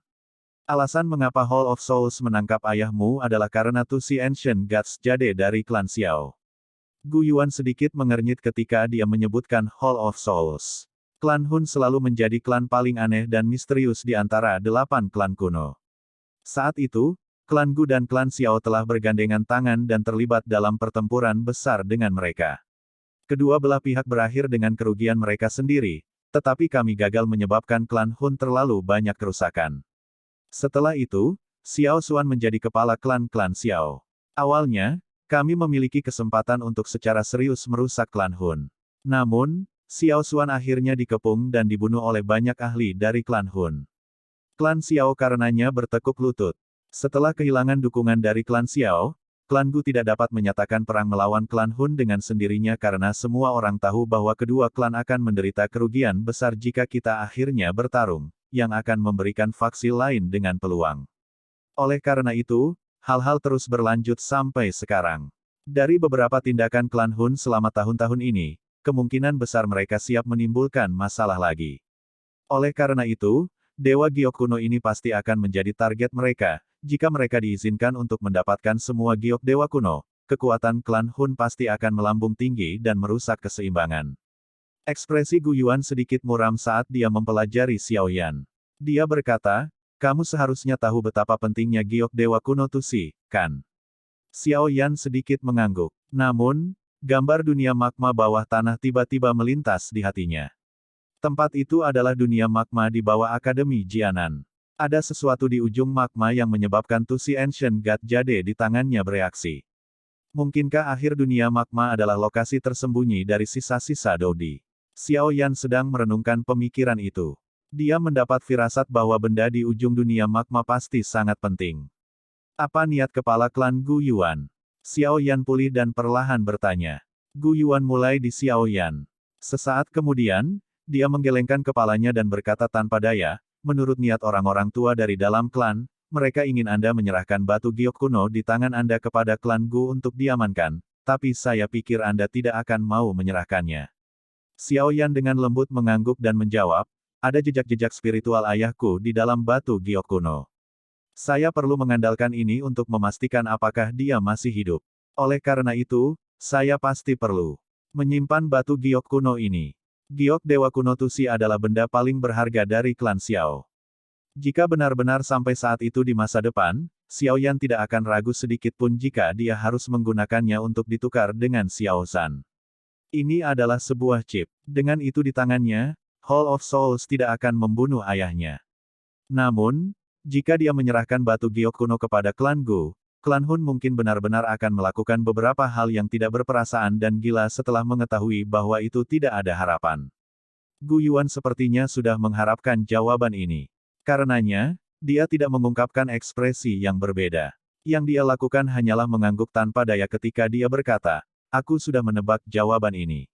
Alasan mengapa Hall of Souls menangkap ayahmu adalah karena Tusi Ancient Gods jade dari klan Xiao. Gu Yuan sedikit mengernyit ketika dia menyebutkan Hall of Souls. Klan Hun selalu menjadi klan paling aneh dan misterius di antara 8 klan kuno. Saat itu, klan Gu dan klan Xiao telah bergandengan tangan dan terlibat dalam pertempuran besar dengan mereka. Kedua belah pihak berakhir dengan kerugian mereka sendiri, tetapi kami gagal menyebabkan klan Hun terlalu banyak kerusakan. Setelah itu, Xiao Xuan menjadi kepala klan-klan Xiao. Awalnya, kami memiliki kesempatan untuk secara serius merusak klan Hun. Namun, Xiao Xuan akhirnya dikepung dan dibunuh oleh banyak ahli dari klan Hun. Klan Xiao karenanya bertekuk lutut. Setelah kehilangan dukungan dari klan Xiao, klan Gu tidak dapat menyatakan perang melawan klan Hun dengan sendirinya karena semua orang tahu bahwa kedua klan akan menderita kerugian besar jika kita akhirnya bertarung, yang akan memberikan faksi lain dengan peluang. Oleh karena itu, hal-hal terus berlanjut sampai sekarang. Dari beberapa tindakan klan Hun selama tahun-tahun ini, kemungkinan besar mereka siap menimbulkan masalah lagi. Oleh karena itu, Dewa Giok kuno ini pasti akan menjadi target mereka. Jika mereka diizinkan untuk mendapatkan semua giok dewa kuno, kekuatan klan Hun pasti akan melambung tinggi dan merusak keseimbangan. Ekspresi Gu Yuan sedikit muram saat dia mempelajari Xiao Yan. Dia berkata, kamu seharusnya tahu betapa pentingnya giok dewa kuno Tusi, kan? Xiao Yan sedikit mengangguk. Namun, gambar dunia magma bawah tanah tiba-tiba melintas di hatinya. Tempat itu adalah dunia magma di bawah Akademi Jianan. Ada sesuatu di ujung magma yang menyebabkan Tusi Ancient God jade di tangannya bereaksi. Mungkinkah akhir dunia magma adalah lokasi tersembunyi dari sisa-sisa Doudi? Xiao Yan sedang merenungkan pemikiran itu. Dia mendapat firasat bahwa benda di ujung dunia magma pasti sangat penting. Apa niat kepala klan Gu Yuan? Xiao Yan pulih dan perlahan bertanya. Gu Yuan mulai di Xiao Yan. Sesaat kemudian, dia menggelengkan kepalanya dan berkata tanpa daya, menurut niat orang-orang tua dari dalam klan, mereka ingin Anda menyerahkan batu giok kuno di tangan Anda kepada klan Gu untuk diamankan, tapi saya pikir Anda tidak akan mau menyerahkannya. Xiao Yan dengan lembut mengangguk dan menjawab, ada jejak-jejak spiritual ayahku di dalam batu giok kuno. Saya perlu mengandalkan ini untuk memastikan apakah dia masih hidup. Oleh karena itu, saya pasti perlu menyimpan batu giok kuno ini. Giok Dewa Kuno Tusi adalah benda paling berharga dari klan Xiao. Jika benar-benar sampai saat itu di masa depan, Xiao Yan tidak akan ragu sedikit pun jika dia harus menggunakannya untuk ditukar dengan Xiao San. Ini adalah sebuah chip. Dengan itu di tangannya, Hall of Souls tidak akan membunuh ayahnya. Namun, jika dia menyerahkan batu giok kuno kepada klan Gu, klan Hun mungkin benar-benar akan melakukan beberapa hal yang tidak berperasaan dan gila setelah mengetahui bahwa itu tidak ada harapan. Gu Yuan sepertinya sudah mengharapkan jawaban ini. Karenanya, dia tidak mengungkapkan ekspresi yang berbeda. Yang dia lakukan hanyalah mengangguk tanpa daya ketika dia berkata, aku sudah menebak jawaban ini.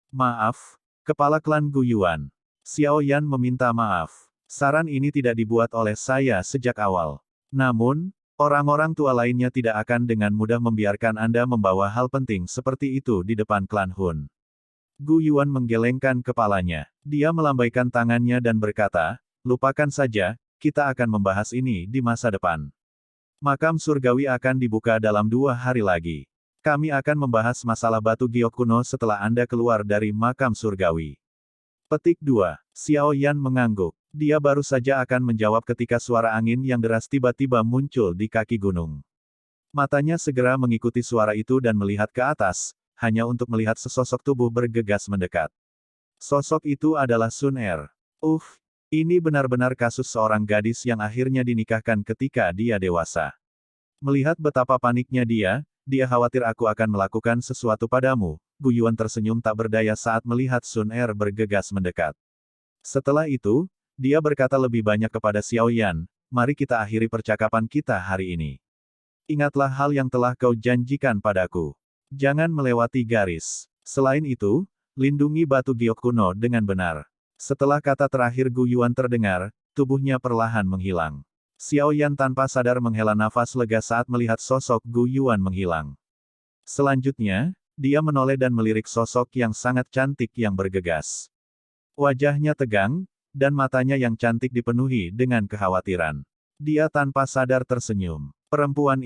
Maaf, kepala klan Gu Yuan. Xiao Yan meminta maaf. Saran ini tidak dibuat oleh saya sejak awal. Namun, orang-orang tua lainnya tidak akan dengan mudah membiarkan Anda membawa hal penting seperti itu di depan klan Hun. Gu Yuan menggelengkan kepalanya. Dia melambaikan tangannya dan berkata, lupakan saja, kita akan membahas ini di masa depan. Makam surgawi akan dibuka dalam 2 hari lagi. Kami akan membahas masalah batu giok kuno setelah Anda keluar dari makam surgawi. Petik 2. Xiao Yan mengangguk. Dia baru saja akan menjawab ketika suara angin yang deras tiba-tiba muncul di kaki gunung. Matanya segera mengikuti suara itu dan melihat ke atas, hanya untuk melihat sesosok tubuh bergegas mendekat. Sosok itu adalah Sun Er. Ini benar-benar kasus seorang gadis yang akhirnya dinikahkan ketika dia dewasa. Melihat betapa paniknya dia khawatir aku akan melakukan sesuatu padamu. Gu Yuan tersenyum tak berdaya saat melihat Sun Er bergegas mendekat. Setelah itu, dia berkata lebih banyak kepada Xiao Yan, mari kita akhiri percakapan kita hari ini. Ingatlah hal yang telah kau janjikan padaku. Jangan melewati garis. Selain itu, lindungi batu giok kuno dengan benar. Setelah kata terakhir Gu Yuan terdengar, tubuhnya perlahan menghilang. Xiao Yan tanpa sadar menghela nafas lega saat melihat sosok Gu Yuan menghilang. Selanjutnya, dia menoleh dan melirik sosok yang sangat cantik yang bergegas. Wajahnya tegang, dan matanya yang cantik dipenuhi dengan kekhawatiran. Dia tanpa sadar tersenyum. Perempuan ini